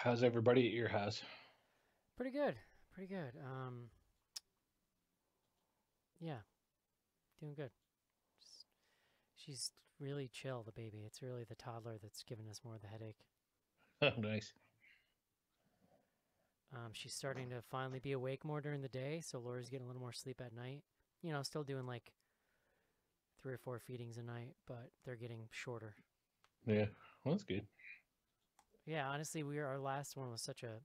How's everybody at your house? Pretty good. Pretty good. Yeah, doing good. Just, she's really chill, the baby. It's really the toddler that's giving us more of the headache. Oh, nice. She's starting to finally be awake more during the day, so Laura's getting a little more sleep at night. You know, still doing like 3 or 4 feedings a night, but they're getting shorter. Yeah, well, that's good. Yeah, honestly, our last one was such a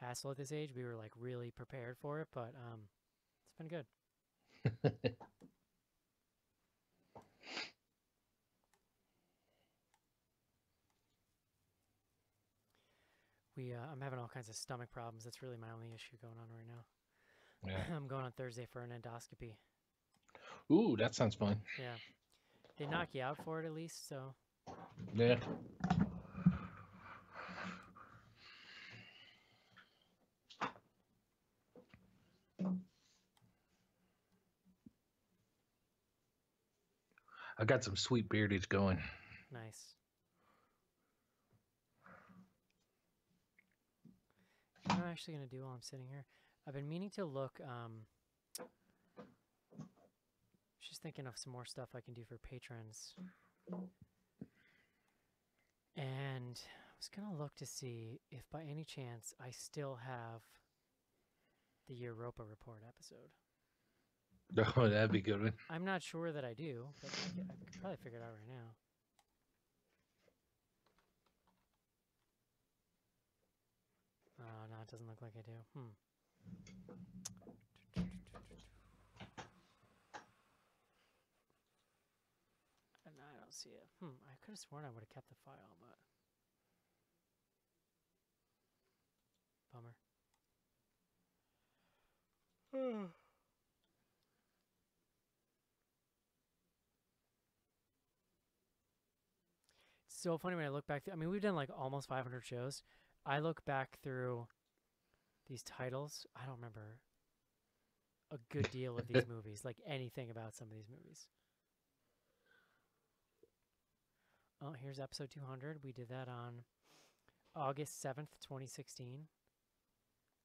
hassle at this age. We were like really prepared for it, but it's been good. I'm having all kinds of stomach problems. That's really my only issue going on right Yeah. now. I'm going on Thursday for an endoscopy. Ooh, that sounds fun. Yeah, they knock you out for it at least. So Yeah. I got some sweet beardage going. nice. You know what I'm actually gonna do while I'm sitting here? I've been meaning to look. Just thinking of some more stuff I can do for patrons, and I was gonna look to see if by any chance I still have the Europa report episode. Oh, that'd be a good one. I'm not sure that I do, but I could probably figure it out right now. Oh, no, it doesn't look like I do. No, I don't see it. I could have sworn I would have kept the file, but bummer. It's so funny when I look back. I mean, we've done like almost 500 shows. I look back through these titles. I don't remember a good deal of these movies, like anything about some of these movies. Oh, here's episode 200. We did that on August 7th, 2016.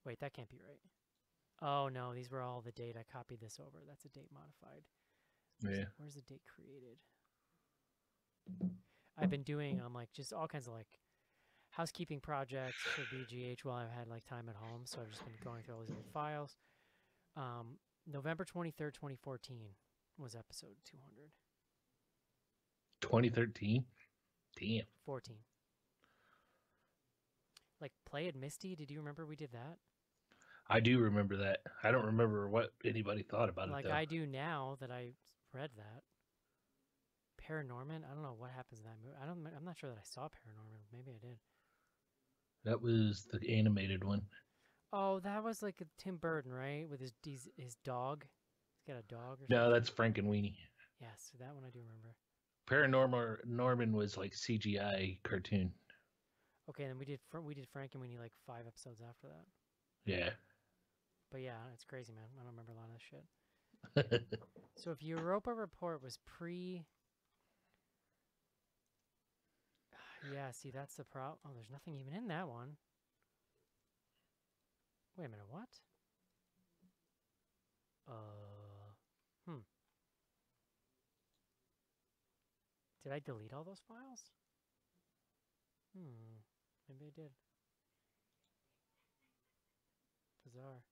Wait, that can't be right. Oh, no, these were all the date. I copied this over. That's a date modified. Yeah. Where's the date created? I've been doing like just all kinds of like housekeeping projects for BGH while I've had like time at home. So I've just been going through all these old files. November 23rd, 2014 was episode 200. 2013? Damn. 14. Like Play It Misty, did you remember we did that? I do remember that. I don't remember what anybody thought about it, Like though. I do now that I read that. Paranorman, I don't know what happens in that movie. I'm not sure that I saw Paranorman. Maybe I did. That was the animated one. Oh, that was like a Tim Burton, right? With his dog. He's got a dog or No, something. that's Frankenweenie. Yes, that one I do remember. Paranormal Norman was like CGI cartoon. Okay, then we did Frank and Weenie like 5 episodes after that. Yeah. But yeah, it's crazy, man. I don't remember a lot of this shit. So if Europa Report was pre, yeah, see that's the problem. Oh, there's nothing even in that one. Wait a minute, what? Hmm. Did I delete all those files? Maybe I did. Bizarre.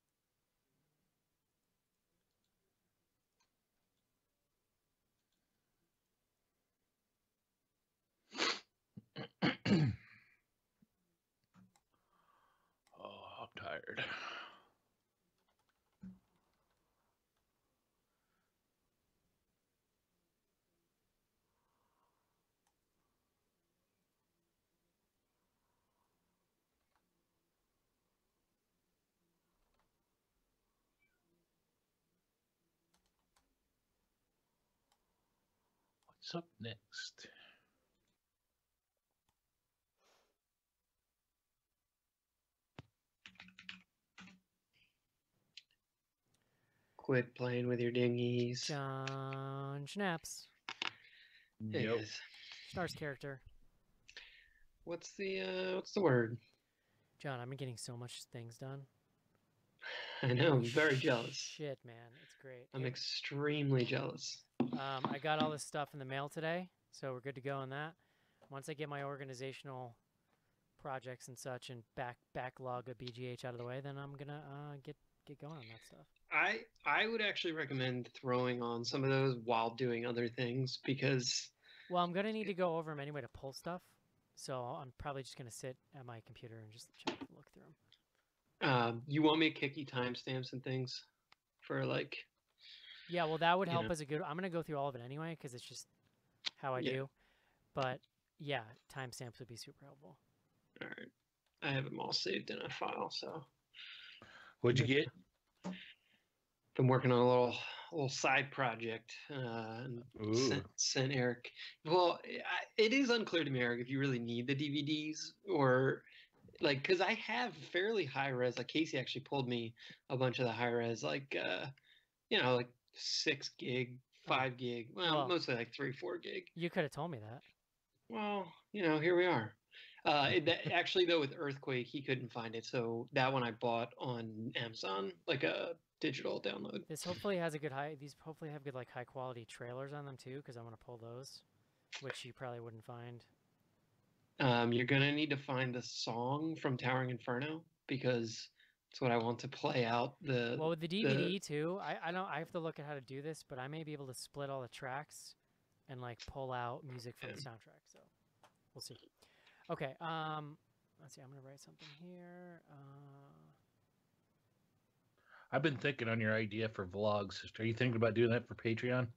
Oh, I'm tired. What's up next? Quit playing with your dinghies. John Schnaps. Nope. Is Schnarr's character. what's the word? John, I've been getting so much things done. I know. I'm Holy very jealous. Shit, man, it's great. I'm extremely jealous. I got all this stuff in the mail today, so we're good to go on that. Once I get my organizational projects and such and backlog of BGH out of the way, then I'm gonna get going on that stuff. I would actually recommend throwing on some of those while doing other things because. Well, I'm gonna need to go over them anyway to pull stuff, so I'm probably just gonna sit at my computer and just look through them. You want me to kick you timestamps and things for like. Yeah, well, that would help as a good. I'm gonna go through all of it anyway because it's just how I do. But yeah, timestamps would be super helpful. All right, I have them all saved in a file. So, What'd you get? Been working on a little side project. And sent Eric. Well, it is unclear to me, Eric, if you really need the DVDs or. Like, because I have fairly high res. Like Casey actually pulled me a bunch of the high res, like, like 6 gig, 5 gig. Well, mostly like 3-4 gig. You could have told me that. Well, here we are. Actually, though, with Earthquake, he couldn't find it, so that one I bought on Amazon, like a digital download. This hopefully has a good These hopefully have good like high quality trailers on them too, because I want to pull those, which you probably wouldn't find. You're gonna need to find the song from Towering Inferno because it's what I want to play out. Well, with the DVD too, I don't. I have to look at how to do this, but I may be able to split all the tracks and like pull out music from the soundtrack. So we'll see. Okay. Let's see. I'm gonna write something here. I've been thinking on your idea for vlogs. Are you thinking about doing that for Patreon?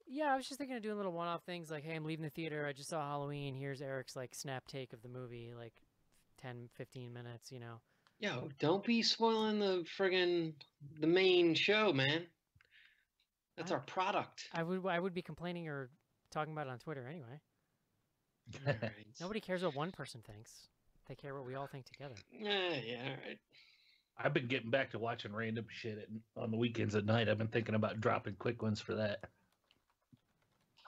Yeah, I was just thinking of doing little one-off things like, hey, I'm leaving the theater. I just saw Halloween. Here's Eric's like snap take of the movie, like 10, 15 minutes, Yo, don't be spoiling the main show, man. That's our product. I would be complaining or talking about it on Twitter anyway. Right. Nobody cares what one person thinks. They care what we all think together. Yeah, all right. I've been getting back to watching random shit on the weekends at night. I've been thinking about dropping quick ones for that.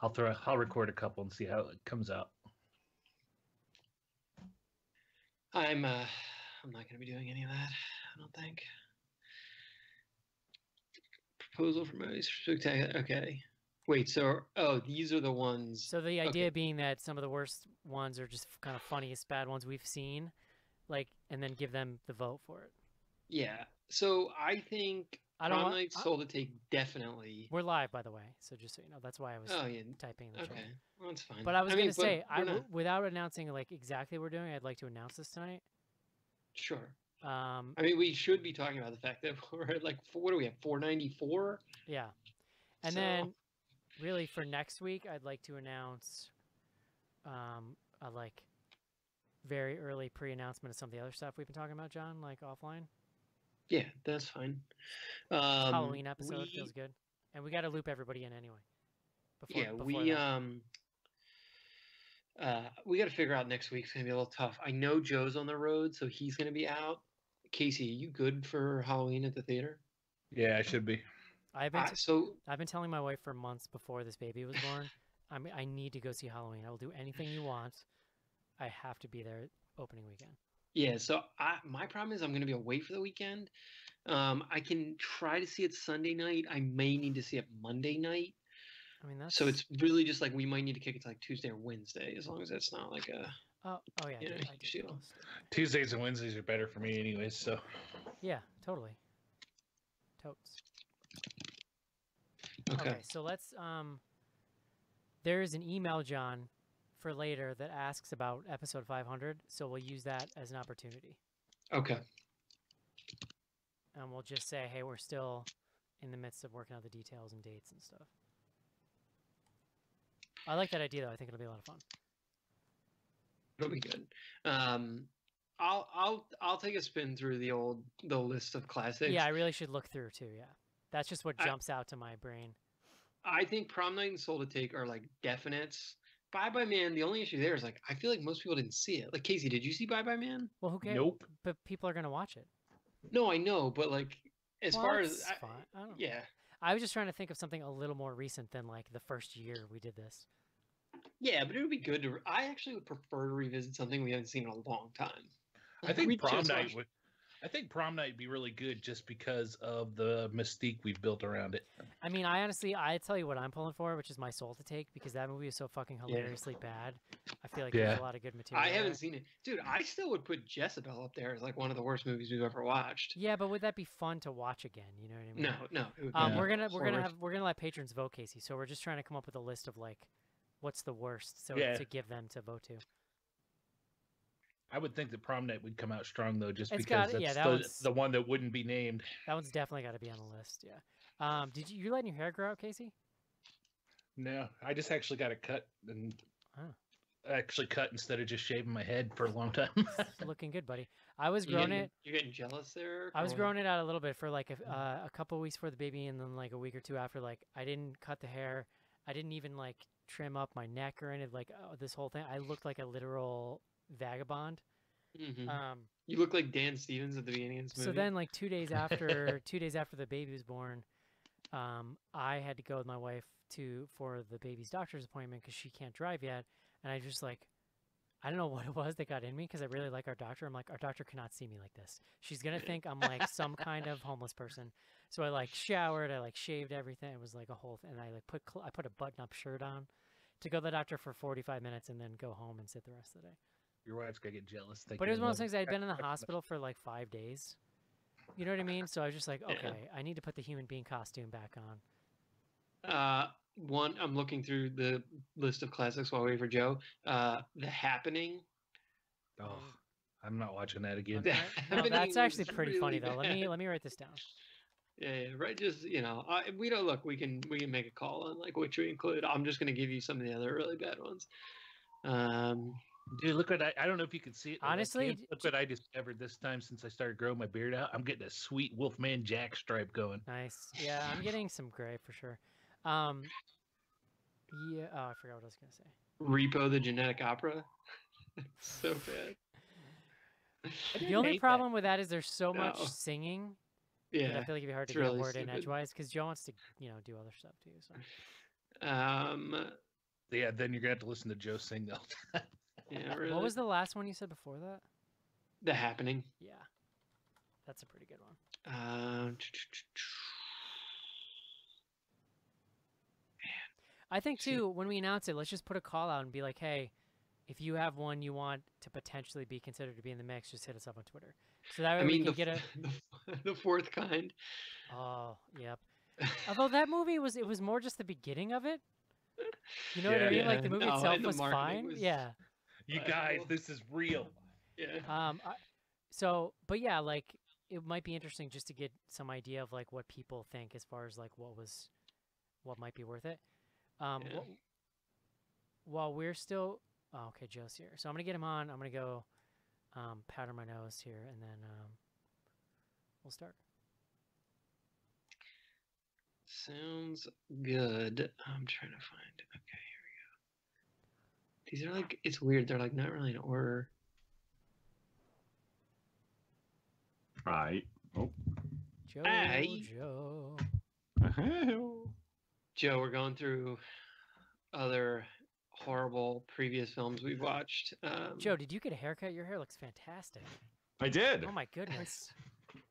I'll record a couple and see how it comes out. I'm not going to be doing any of that. I don't think. Proposal for most spectacular. Okay. Wait. So, these are the ones. So the idea being that some of the worst ones are just kind of funniest bad ones we've seen, like, and then give them the vote for it. Yeah. So I think. Prom Night Soul to Take definitely. We're live, by the way, so just so you know, that's why I was typing in the chat. Okay, well, that's fine. But I was going to say, without announcing like exactly what we're doing, I'd like to announce this tonight. Sure. I mean, we should be talking about the fact that we're at like, what do we have, 494? Yeah. And then, really, for next week, I'd like to announce a like very early pre-announcement of some of the other stuff we've been talking about, John, like offline. Yeah, that's fine. Halloween episode feels good, and we got to loop everybody in anyway. We got to figure out next week's gonna be a little tough. I know Joe's on the road, so he's gonna be out. Casey, are you good for Halloween at the theater? Yeah, I should be. I've been telling my wife for months before this baby was born. I need to go see Halloween. I will do anything you want. I have to be there opening weekend. Yeah, so my problem is I'm going to be away for the weekend. I can try to see it Sunday night. I may need to see it Monday night. I mean, so it's really just like we might need to kick it to like Tuesday or Wednesday, as long as it's not like a. Oh yeah, Tuesdays and Wednesdays are better for me, anyways. So. Yeah, totally. Totes. Okay. So let's. There is an email, John, for later that asks about episode 500, so we'll use that as an opportunity. Okay. And we'll just say, hey, we're still in the midst of working out the details and dates and stuff. I like that idea, though. I think it'll be a lot of fun. It'll be good. I'll take a spin through the list of classics. Yeah, I really should look through too. Yeah, that's just what jumps out to my brain. I think Prom Night and Soul to Take are like definites. Bye Bye Man, the only issue there is like I feel like most people didn't see it. Like Casey, did you see Bye Bye Man? Well, who cares? Nope. But people are gonna watch it. No, I know, but like as far as yeah, I was just trying to think of something a little more recent than like the first year we did this. Yeah, but it would be good to. I actually would prefer to revisit something we haven't seen in a long time. I think prom night would. I think prom night would be really good just because of the mystique we've built around it. I mean, I tell you what I'm pulling for, which is My Soul to Take, because that movie is so fucking hilariously bad. I feel like there's a lot of good material. I haven't seen it. Dude, I still would put Jezebel up there as like one of the worst movies we've ever watched. Yeah, but would that be fun to watch again? You know what I mean? No. It would We're gonna let patrons vote, Casey. So we're just trying to come up with a list of like what's the worst, so to give them to vote to. I would think that prom night would come out strong though, just because that's the one that wouldn't be named. That one's definitely got to be on the list. Yeah. Did you letting your hair grow out, Casey? No, I just actually got it cut and actually cut instead of just shaving my head for a long time. Looking good, buddy. I was growing it. You're getting jealous there? I was growing it out a little bit for like a couple of weeks for the baby, and then like a week or two after. Like I didn't cut the hair. I didn't even like trim up my neck or anything. Like this whole thing. I looked like a literal vagabond. Mm-hmm. You look like Dan Stevens at the beginning of this movie. So then, like 2 days after, 2 days after the baby was born, I had to go with my wife for the baby's doctor's appointment because she can't drive yet, and I just like, I don't know what it was that got in me because I really like our doctor. I'm like, our doctor cannot see me like this. She's gonna think I'm like some kind of homeless person. So I like showered, I like shaved everything. It was like a whole thing. And I like put a button-up shirt on to go to the doctor for 45 minutes and then go home and sit the rest of the day. Your wife's gonna get jealous. But it was one of those things. I had been in the hospital for like 5 days. You know what I mean? So I was just like, okay, I need to put the human being costume back on. I'm looking through the list of classics while waiting for Joe. The Happening. Oh, I'm not watching that again. No, that's actually pretty really funny though. Bad. Let me write this down. Yeah, right. Just we don't look. We can make a call on like which we include. I'm just gonna give you some of the other really bad ones. Dude, look what I don't know if you can see it. Honestly, look what I discovered this time since I started growing my beard out. I'm getting a sweet Wolfman Jack stripe going. Nice. Yeah, I'm getting some gray for sure. Yeah. Oh, I forgot what I was gonna say. Repo the Genetic Opera. So bad. The only problem with that is there's so much singing. Yeah, I feel like it'd be hard to get a word in edgewise because Joe wants to, do other stuff too. So. Yeah, then you're gonna have to listen to Joe sing the whole time. Yeah, really. What was the last one you said before that? The Happening. Yeah, that's a pretty good one. I think too, when we announce it, let's just put a call out and be like, hey, if you have one you want to potentially be considered to be in the mix, just hit us up on Twitter. So that way we can get the Fourth Kind. Oh, yep. Although that movie it was more just the beginning of it. You know what I mean? Like the movie itself was fine. Yeah. You guys, this is real. Yeah. But yeah, like it might be interesting just to get some idea of like what people think as far as like what might be worth it. While we're still, okay, Joe's here, so I'm gonna get him on. I'm gonna go powder my nose here, and then we'll start. Sounds good. I'm trying to find it. Okay, here we go. These are like, it's weird. They're like not really in order. Right. Oh. Joe. Hey. Joe. Joe, we're going through other horrible previous films we've watched. Joe, did you get a haircut? Your hair looks fantastic. I did. Oh my goodness.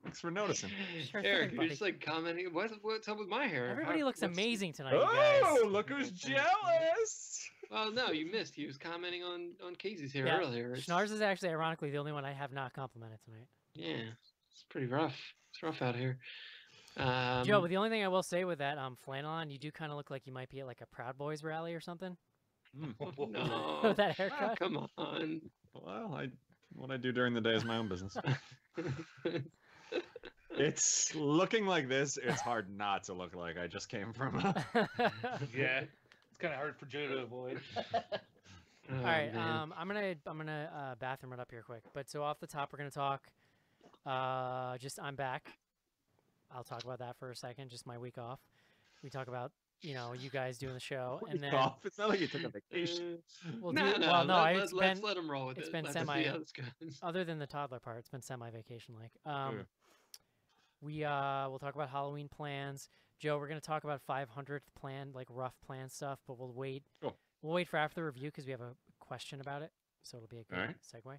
Thanks for noticing. Sure Eric, thing, you're just like commenting. What's up with my hair? Everybody looks amazing tonight. Oh, you guys. look who's jealous! Well, no, you missed. He was commenting on Casey's hair earlier. Schnars is actually, ironically, the only one I have not complimented tonight. Yeah, it's pretty rough. It's rough out here. Joe, but the only thing I will say with that flannel on, you do kind of look like you might be at like a Proud Boys rally or something. No, with that haircut. Oh, come on. Well, what I do during the day is my own business. It's looking like this. It's hard not to look like I just came from. Yeah, it's kind of hard for Joe to avoid. All right, man. I'm gonna bathroom it up here quick. But so off the top, we're gonna talk. I'm back. I'll talk about that for a second. Just my week off. We talk about you guys doing the show, and then off. It's not like you took a vacation. Let's let them roll with it. It's been semi. Other than the toddler part, it's been semi-vacation like. We'll talk about Halloween plans. Joe, we're gonna talk about 500th plan, like rough plan stuff, but we'll wait. Cool. We'll wait for after the review because we have a question about it, so it'll be a good segue.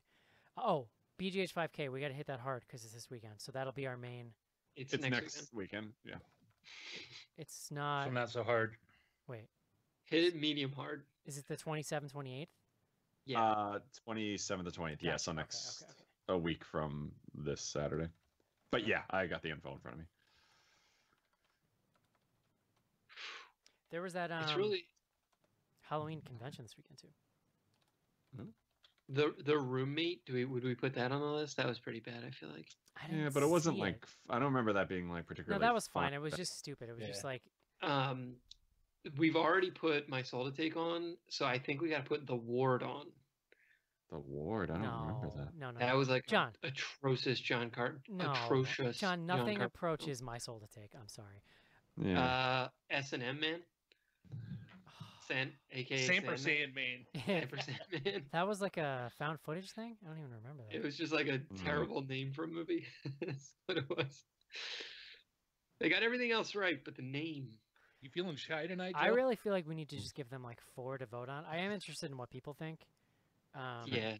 BGH 5K, we got to hit that hard because it's this weekend. So that'll be our main. It's next weekend. Yeah. It's not. So not so hard. Wait. Hit it medium hard. Is it the 27th, 28th? Yeah. 27th to 20th. Yeah, so Gotcha. next Okay. a week from this Saturday. But yeah, I got the info in front of me. There was that It's really Halloween convention this weekend too. the roommate. Would we put that on the list? That was pretty bad. I feel like. Yeah, but it wasn't like I don't remember that being like particularly. No, that was fun. fine. It was just stupid. It was just like. We've already put My Soul to Take on, so I think we got to put The Ward on. The Ward. I don't remember that. No. That was like John. Atrocious John Carter. No, atrocious. John. Nothing John approaches My Soul to Take. I'm sorry. Yeah. S&M Man. AKA Sampersan Man. Man. That was like a found footage thing. I don't even remember that. It was just like a terrible name for a movie. That's what it was. They got everything else right, but the name. You feeling shy tonight, Joe? I really feel like we need to just give them like 4 to vote on. I am interested in what people think. Yeah.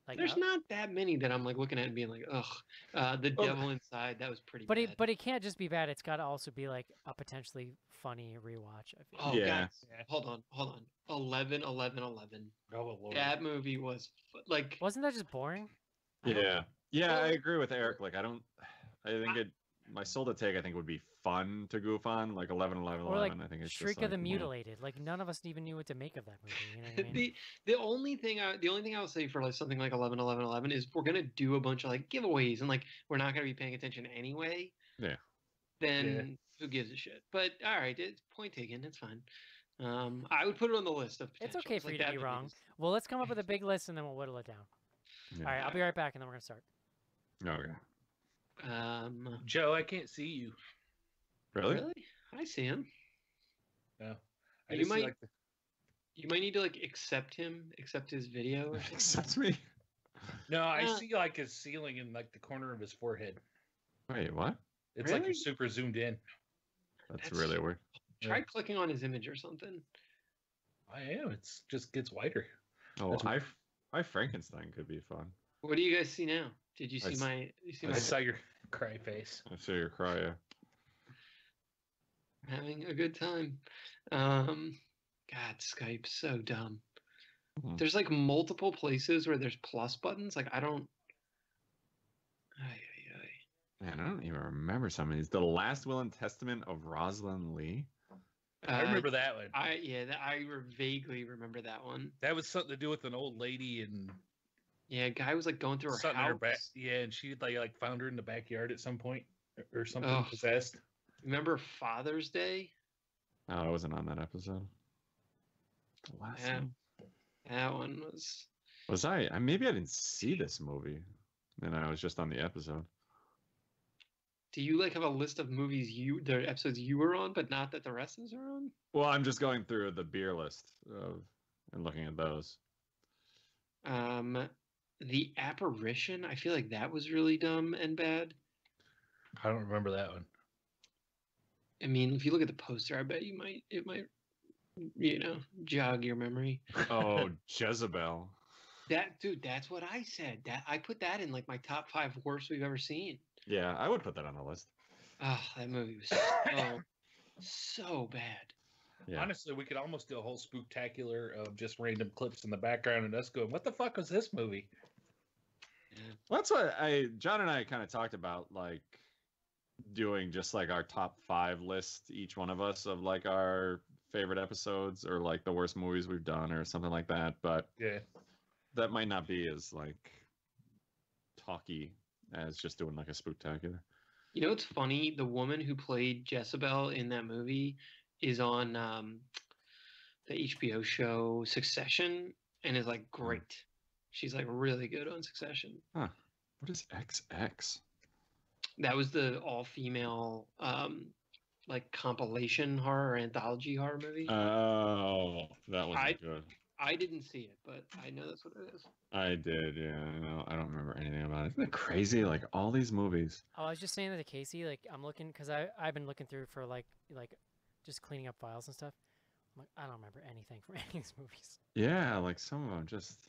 Like, There's not that many that I'm like looking at and being like, ugh. The Devil Inside, that was pretty bad. But it can't just be bad. It's got to also be like a potentially funny rewatch. I feel. Oh, Yeah. God. Hold on. 11. Oh, Lord. That movie was like. Wasn't that just boring? Yeah. I agree with Eric. Like, I think My Soul to Take, I think, would be fun to goof on. Like 11. Or like I think it's Shriek just of the like, Mutilated. Like none of us even knew what to make of that movie. You know what I mean? The only thing I'll say for like something like 11 is we're gonna do a bunch of like giveaways and like we're not gonna be paying attention anyway. Yeah. Then who gives a shit? But all right, it's point taken. It's fine. I would put it on the list of. It's okay for you to be wrong. Well, let's come up with a big list and then we'll whittle it down. Yeah. All right, I'll be right back and then we're gonna start. Okay. Joe, I can't see you. Really? I see him. No. You might need to like accept his video. Or Accept me? No, I see like his ceiling in like the corner of his forehead. Wait, what? It's like you're super zoomed in. That's really weird. Try clicking on his image or something. I am. It's just gets whiter. Oh, I Frankenstein could be fun. What do you guys see now? Did you see my? I saw your cry face. I see your cry. Yeah. I'm having a good time. God, Skype's so dumb. There's like multiple places where there's plus buttons. Like I don't. Man, I don't even remember some of these. The Last Will and Testament of Rosalind Lee. I remember that one. I vaguely remember that one. That was something to do with an old lady and. Yeah, a guy was like going through her house. Yeah, and she like found her in the backyard at some point or something possessed. Remember Father's Day? Oh, I wasn't on that episode. The last one. That one was. Was I? Maybe I didn't see this movie, and I was just on the episode. Do you like have a list of movies the episodes you were on, but not that the rest of us are on? Well, I'm just going through the beer list and looking at those. The Apparition, I feel like that was really dumb and bad. I don't remember that one. I mean, if you look at the poster, I bet it might, jog your memory. Oh, Jezebel. That's what I said. That I put that in like my top 5 worst we've ever seen. Yeah, I would put that on the list. Oh, that movie was so bad. Yeah. Honestly, we could almost do a whole spooktacular of just random clips in the background and us going, "What the fuck was this movie?" Yeah. Well, that's what John and I kind of talked about, like doing just like our top 5 list, each one of us, of like our favorite episodes or like the worst movies we've done or something like that. But yeah, that might not be as like talky as just doing like a spooktacular. You know what's funny? The woman who played Jezebel in that movie is on the HBO show Succession and is like great. She's like really good on Succession. Huh. What is XX? That was the all-female like compilation horror or anthology horror movie. Oh, that wasn't good. I didn't see it, but I know that's what it is. I did, yeah. I don't remember anything about it. Isn't it crazy? Like all these movies. Oh, I was just saying that to Casey. Like I'm looking because I've been looking through for like just cleaning up files and stuff. I'm like I don't remember anything from any of these movies. Yeah, like some of them just.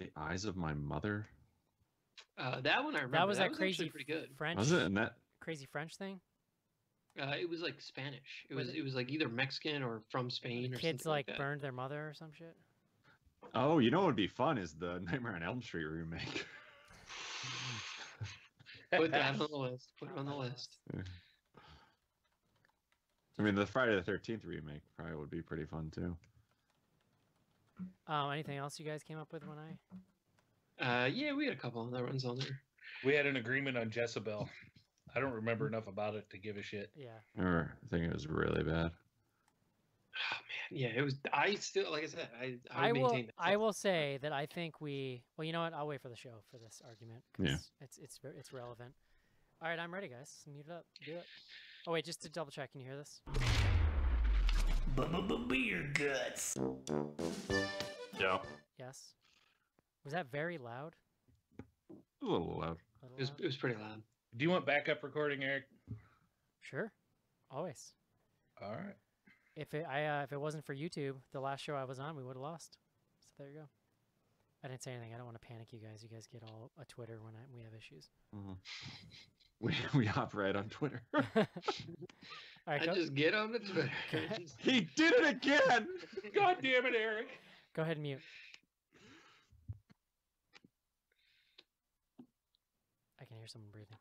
The Eyes of My Mother. That one I remember. That was that actually crazy pretty good. French. Was it? And that Crazy French thing? It was like Spanish. It Was was like either Mexican or from Spain or Kids something like that. burned their mother or some shit. Oh, you know what would be fun is the Nightmare on Elm Street remake. Put that on the list. Put it on the list. I mean, the Friday the 13th remake probably would be pretty fun too. Anything else you guys came up with when I? Yeah, we had a couple other ones on there. We had an agreement on Jezebel. I don't remember enough about it to give a shit. Yeah. Or I think it was really bad. Oh man, yeah, it was. I still, like I said, I will. maintain that. I will say that I think we. Well, you know what? I'll wait for the show for this argument. Yeah. It's relevant. All right, I'm ready, guys. Mute it up. Do it. Oh wait, just to double check. Can you hear this? Beer guts. Yeah. Yes. Was that very loud? A little loud. It was pretty loud. Do you want backup recording, Eric? Sure. Always. All right. If it wasn't for YouTube, the last show I was on, we would have lost. So there you go. I didn't say anything. I don't want to panic you guys. You guys get all a Twitter when we have issues. Mm-hmm. We operate on Twitter. All right, I just get on the Twitter. He did it again! God damn it, Eric. Go ahead and mute. I can hear someone breathing.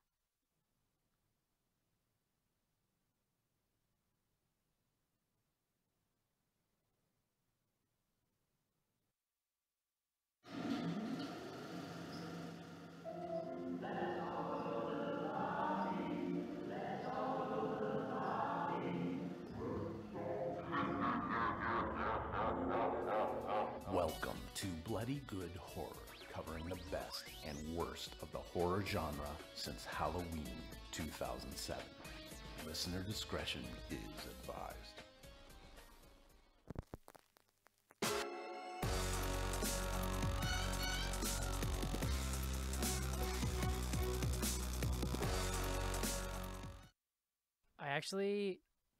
Welcome to Bloody Good Horror, covering the best and worst of the horror genre since Halloween 2007. Listener discretion is advised.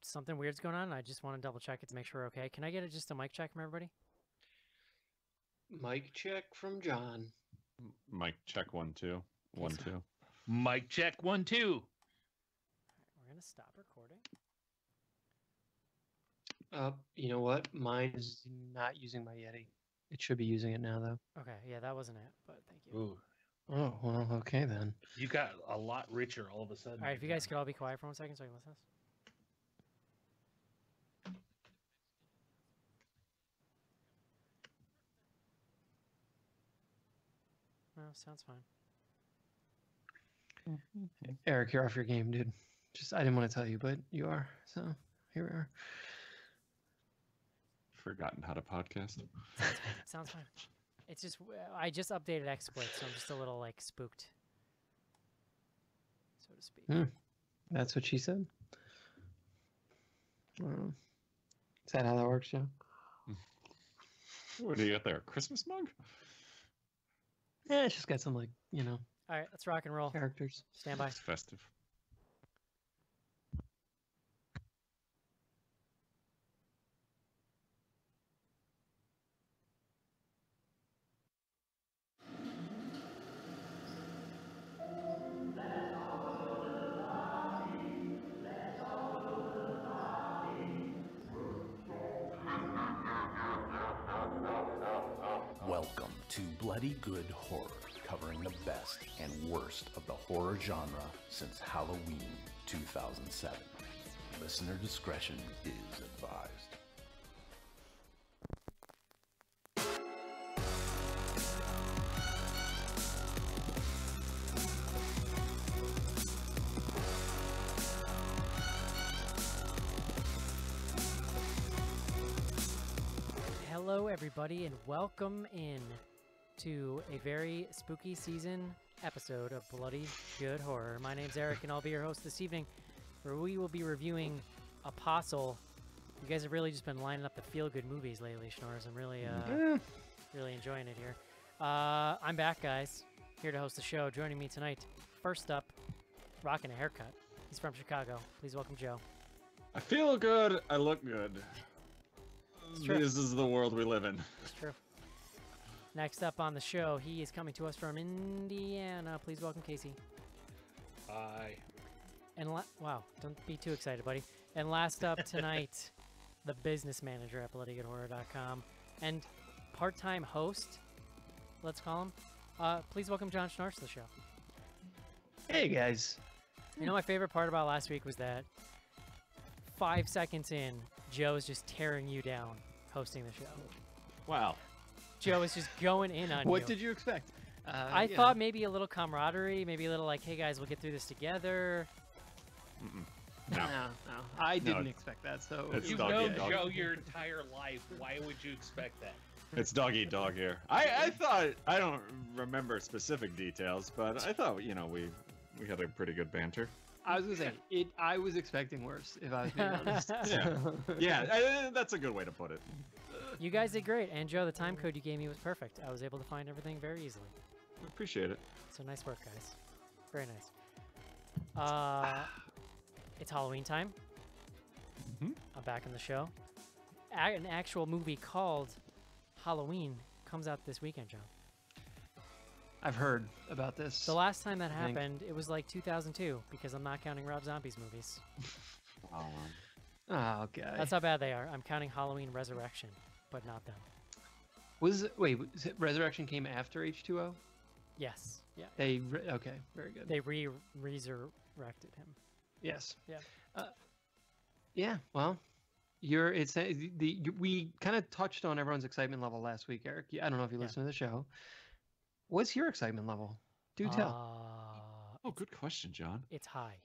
Something weird's going on. I just want to double check it to make sure we're okay. Can I get just a mic check from everybody? Mic check from John. Mike, check 1 2. 1 2. Mic check 1 2. All right, we're gonna stop recording. You know what? Mine is not using my Yeti. It should be using it now, though. Okay, yeah, that wasn't it, but thank you. Ooh, Oh, well, okay then. you got a lot richer all of a sudden. All right, if you guys could all be quiet for 1 second so I can listen to this. No, sounds fine. Eric, you're off your game, dude. I didn't want to tell you, but you are. So here we are. Forgotten how to podcast. Sounds fine. It's just I just updated XSplit, so I'm just a little like spooked, so to speak. That's what she said. Is that how that works, Joe? What do you got there? A Christmas mug? Yeah, it's just got some, like, All right, let's rock and roll. characters. Stand by. It's festive. Welcome to Bloody Good Horror, covering the best and worst of the horror genre since Halloween 2007. Listener discretion is advised. Hello, everybody, and welcome in to a very spooky season episode of Bloody Good Horror. My name's Eric, and I'll be your host this evening, where we will be reviewing Apostle. You guys have really just been lining up the feel-good movies lately, Schnorrs. I'm really, really enjoying it here. I'm back, guys, here to host the show. Joining me tonight, first up, rocking a haircut. He's from Chicago. Please welcome Joe. I feel good. I look good. True. This is the world we live in. It's true. Next up on the show, he is coming to us from Indiana. Please welcome Casey. Hi. And wow, don't be too excited, buddy. And last up tonight, the business manager at BloodyGoodHorror.com and part-time host, let's call him. Please welcome John Schnarch to the show. Hey guys. You know, my favorite part about last week was that 5 seconds in, Joe is just tearing you down hosting the show. Wow. Joe is just going in on you. What did you expect? I thought maybe a little camaraderie, maybe a little like, hey guys, we'll get through this together. No. I didn't expect that. So You've known Joe your entire life. Why would you expect that? It's dog eat dog here. I thought, I don't remember specific details, but I thought, you know, we had a pretty good banter. I was gonna say I was expecting worse, if I was being honest. Yeah, that's a good way to put it. You guys did great, and Joe, the time code you gave me was perfect. I was able to find everything very easily. I appreciate it. So nice work, guys. Very nice. It's Halloween time. Mhm. I'm back in the show. An actual movie called Halloween comes out this weekend, John. I've heard about this. The last time that happened, it was like 2002, because I'm not counting Rob Zombie's movies. Oh, okay. That's how bad they are. I'm counting Halloween Resurrection, but not them. Was Resurrection came after H2O? Yes. Yeah. Okay, very good. They resurrected him. Yes. Yeah. Yeah. Well, we kind of touched on everyone's excitement level last week, Eric. I don't know if you listened to the show. What's your excitement level? Do tell. Oh, good question, John. It's high.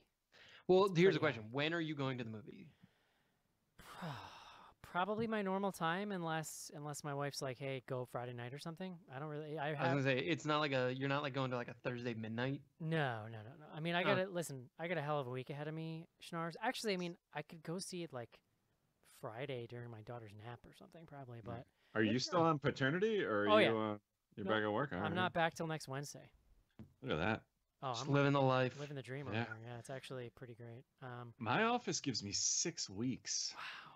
Well, here's the question: when are you going to the movie? Probably my normal time, unless my wife's like, "Hey, go Friday night or something." I don't really. I was gonna say it's not like you're not like going to like a Thursday midnight. No. I mean, I gotta listen. I got a hell of a week ahead of me, Schnars. Actually, I mean, I could go see it like Friday during my daughter's nap or something, probably. But are you still on paternity, or are you? You're back at work. I'm not back till next Wednesday. Look at that. Oh, I'm living the life. Living the dream over here. Yeah, it's actually pretty great. My office gives me 6 weeks. Wow.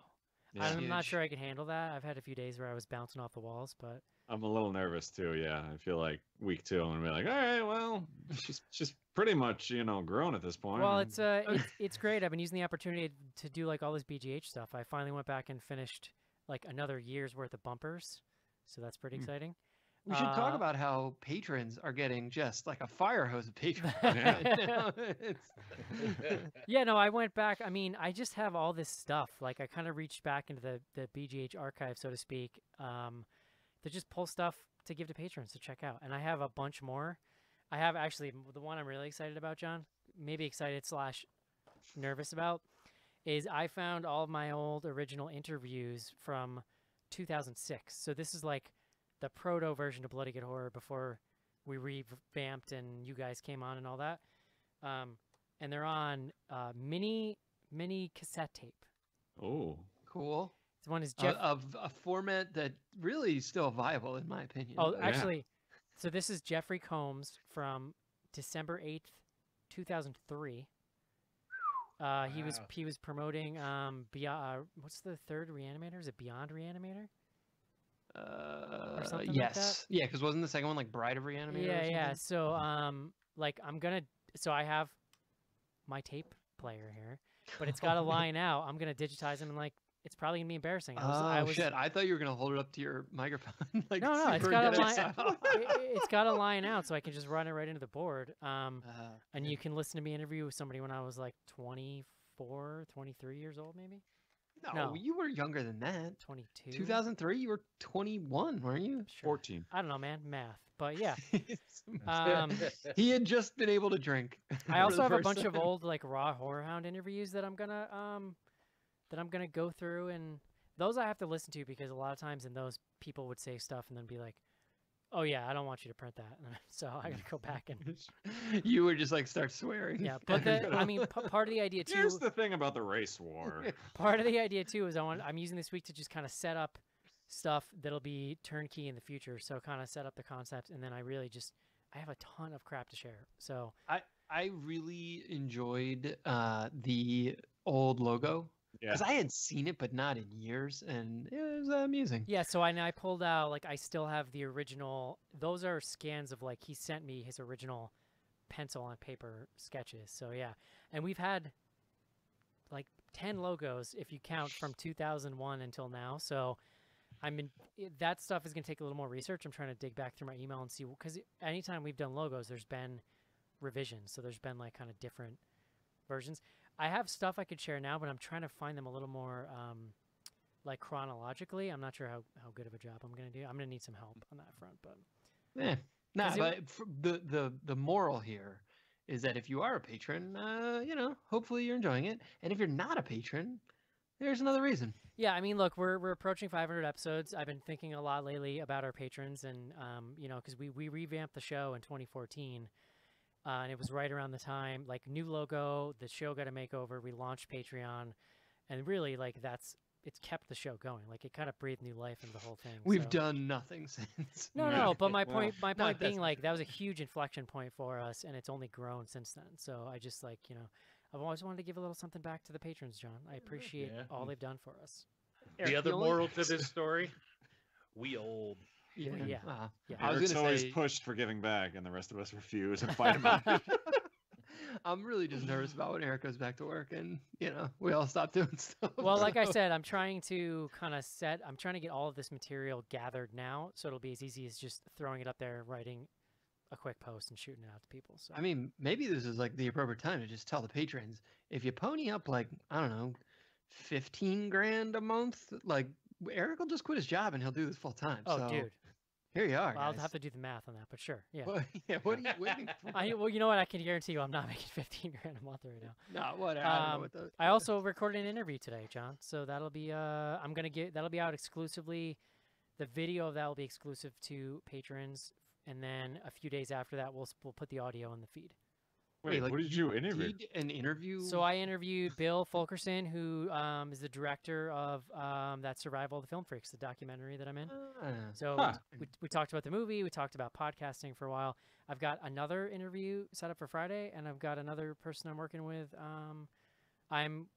Yeah. I'm not sure I can handle that. I've had a few days where I was bouncing off the walls, but I'm a little nervous too. Yeah, I feel like week 2, I'm gonna be like, all right, well, she's pretty much grown at this point. Well, it's great. I've been using the opportunity to do like all this BGH stuff. I finally went back and finished like another year's worth of bumpers, so that's pretty exciting. We should talk about how patrons are getting just like a fire hose of patrons. Yeah, no, I went back. I mean, I just have all this stuff. Like, I kind of reached back into the BGH archive, so to speak, to just pull stuff to give to patrons to check out. And I have a bunch more. I have actually the one I'm really excited about, John, maybe excited / nervous about, is I found all of my old original interviews from 2006. So this is like the proto version of Bloody Good Horror before we revamped and you guys came on and all that. And they're on mini cassette tape. Oh, cool. This one is of a format that really is still viable in my opinion. Oh, actually, so this is Jeffrey Combs from December 8th, 2003. He was promoting Beyond. What's the third Reanimator? Is it Beyond Reanimator? Or something like that? Yeah, because wasn't the second one like Bride of Reanimator? Yeah. So like so I have my tape player here, but it's got to line out. I'm gonna digitize them and like it's probably gonna be embarrassing. Shit! I thought you were gonna hold it up to your microphone. Like no, it's got to line. It's got to line out so I can just run it right into the board. And you can listen to me interview somebody when I was like 24, 23 years old, maybe. No, you were younger than that. 22. 2003, you were 21, weren't you? Sure. 14. I don't know, man. Math. But yeah. He had just been able to drink. I also have a bunch of old like raw horror hound interviews that I'm gonna go through, and those I have to listen to because a lot of times in those people would say stuff and then be like, "Oh yeah, I don't want you to print that," so I gotta go back and. You would just like start swearing. Yeah, but I mean, part of the idea too. Here's the thing about the race war. Part of the idea too is I'm using this week to just kind of set up stuff that'll be turnkey in the future. So kind of set up the concept, and then I have a ton of crap to share. So I really enjoyed the old logo because I had seen it, but not in years, and it was amusing. Yeah, so I pulled out, like, I still have the original. Those are scans of, like, he sent me his original pencil on paper sketches. So yeah, and we've had like 10 logos if you count from 2001 until now. So that stuff is going to take a little more research. I'm trying to dig back through my email and see, because anytime we've done logos, there's been revisions. So there's been like kind of different versions. I have stuff I could share now, but I'm trying to find them a little more like chronologically. I'm not sure how good of a job I'm going to do. I'm going to need some help on that front, but but the moral here is that if you are a patron, hopefully you're enjoying it. And if you're not a patron, there's another reason. Yeah, I mean, look, we're approaching 500 episodes. I've been thinking a lot lately about our patrons, and because we revamped the show in 2014, and it was right around the time, like, new logo, the show got a makeover, we launched Patreon, and really, like, it's kept the show going. Like, it kind of breathed new life into the whole thing. We've done nothing since. No, but my point being, like, that was a huge inflection point for us, and it's only grown since then. So I just, like, I've always wanted to give a little something back to the patrons, John. I appreciate all they've done for us. The other moral to this story, we old. Yeah. I was always pushed for giving back, and the rest of us refuse and fight him out. I'm really just nervous about when Eric goes back to work and, we all stop doing stuff. Well, like I said, I'm trying to get all of this material gathered now, so it'll be as easy as just throwing it up there, writing a quick post and shooting it out to people. So I mean, maybe this is like the appropriate time to just tell the patrons, if you pony up like, I don't know, 15 grand a month, like, Eric will just quit his job and he'll do this full time. Oh, so, dude. Here you are. Well, I'll have to do the math on that, but sure. Yeah. Well, what are you waiting for? Well, you know what? I can guarantee you I'm not making 15 grand a month right now. No, whatever. I don't know what the... I also recorded an interview today, John. So that'll be that'll be out exclusively. The video of that will be exclusive to patrons, and then a few days after that, we'll put the audio in the feed. Wait, like, what did you interview? An interview? So I interviewed Bill Fulkerson, who is the director of that Survival of the Film Freaks, the documentary that I'm in. So we talked about the movie. We talked about podcasting for a while. I've got another interview set up for Friday, and I've got another person I'm working with. I'm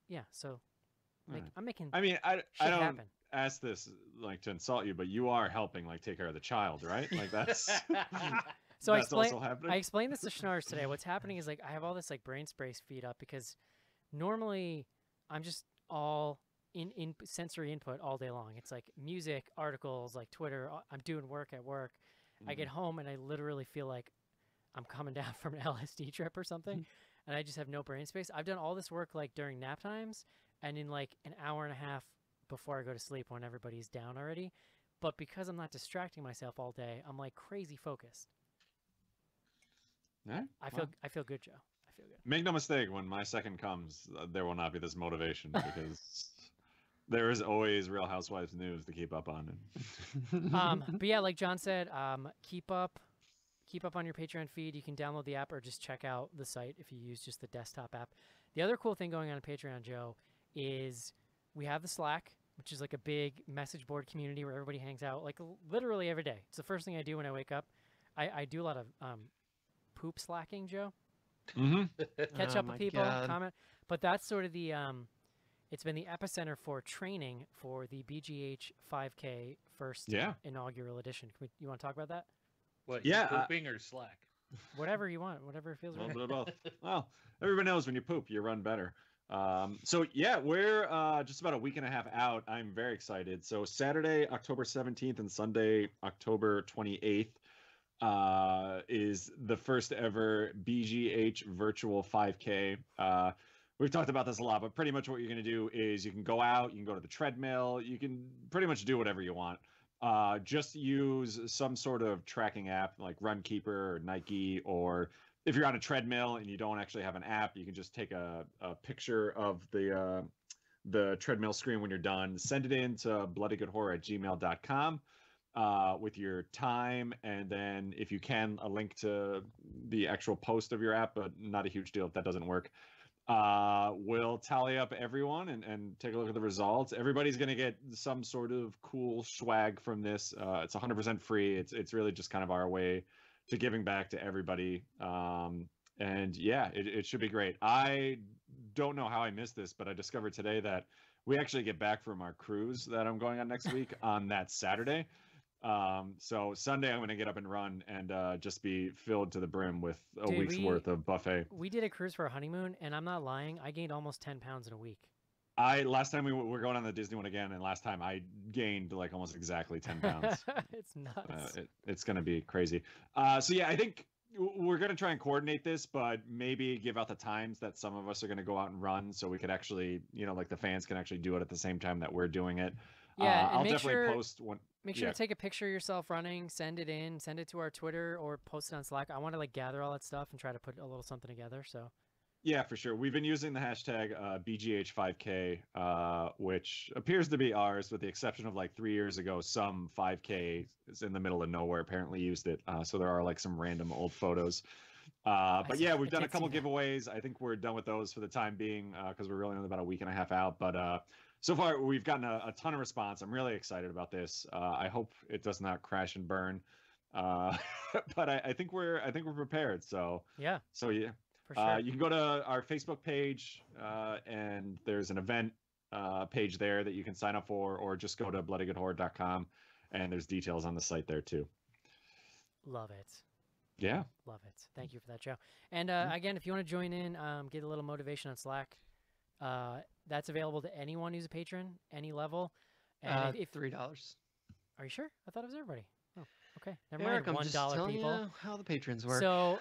making. I mean, I don't ask this like to insult you, but you are helping like take care of the child, right? Like that's. So I explained this to Schnars today. What's happening is, like, I have all this like brain space feed up because normally I'm just all in sensory input all day long. It's like music, articles, like Twitter. I'm doing work at work. I get home and I literally feel like I'm coming down from an LSD trip or something, and I just have no brain space. I've done all this work like during nap times and in like an hour and a half before I go to sleep when everybody's down already. But because I'm not distracting myself all day, I'm like crazy focused. Yeah, I feel good, Joe. I feel good. Make no mistake, when my second comes, there will not be this motivation because there is always Real Housewives news to keep up on. But yeah, like John said, keep up on your Patreon feed. You can download the app or just check out the site if you use just the desktop app. The other cool thing going on Patreon, Joe, is we have the Slack, which is like a big message board community where everybody hangs out like literally every day. It's the first thing I do when I wake up. I do a lot of poop slacking, Joe. Catch up with people, comment. But that's sort of the it's been the epicenter for training for the BGH 5K first inaugural edition. You want to talk about that? What? Yeah, pooping or Slack? Whatever you want, whatever feels right. A little bit of both. Well, everybody knows when you poop, you run better. So yeah, we're just about a week and a half out. I'm very excited. So Saturday, October 17th and Sunday, October 28th. Is the first ever BGH virtual 5K. We've talked about this a lot, but pretty much what you're going to do is you can go out, you can go to the treadmill, you can pretty much do whatever you want. Just use some sort of tracking app like Runkeeper or Nike, or if you're on a treadmill and you don't actually have an app, you can just take a picture of the treadmill screen when you're done, send it in to bloodygoodhorror@gmail.com. With your time, and then if you can, a link to the actual post of your app, but not a huge deal if that doesn't work. We'll tally up everyone and take a look at the results. Everybody's going to get some sort of cool swag from this. It's 100% free. It's really just kind of our way to giving back to everybody. And yeah, it should be great. I don't know how I missed this, but I discovered today that we actually get back from our cruise that I'm going on next week on that Saturday. So Sunday I'm going to get up and run and just be filled to the brim with a week's worth of buffet. We did a cruise for a honeymoon, and I'm not lying, I gained almost 10 pounds in a week. Last time we're going on the Disney one again, and last time I gained like almost exactly 10 pounds. It's nuts. It's going to be crazy. So yeah, I think we're going to try and coordinate this, but maybe give out the times that some of us are going to go out and run, so we could actually, like the fans can actually do it at the same time that we're doing it. Yeah, I'll definitely post one. Make sure to take a picture of yourself running, send it to our Twitter or post it on Slack. I want to like gather all that stuff and try to put a little something together. So. Yeah, for sure. We've been using the hashtag BGH5K, which appears to be ours, with the exception of like 3 years ago, some 5K is in the middle of nowhere apparently used it. So there are like some random old photos. But yeah, we've done a couple giveaways. I think we're done with those for the time being because we're really only about a week and a half out. But so far, we've gotten a ton of response. I'm really excited about this. I hope it does not crash and burn. But I think we're prepared. So yeah. For sure. You can go to our Facebook page, and there's an event page there that you can sign up for, or just go to bloodygoodhorror.com, and there's details on the site there too. Love it. Yeah. Love it. Thank you for that, Joe. And again, if you want to join in, get a little motivation on Slack. That's available to anyone who's a patron, any level. And if $3. Are you sure? I thought it was everybody. Oh, okay. Never Eric, mind. I'm just telling people. You how the patrons work. So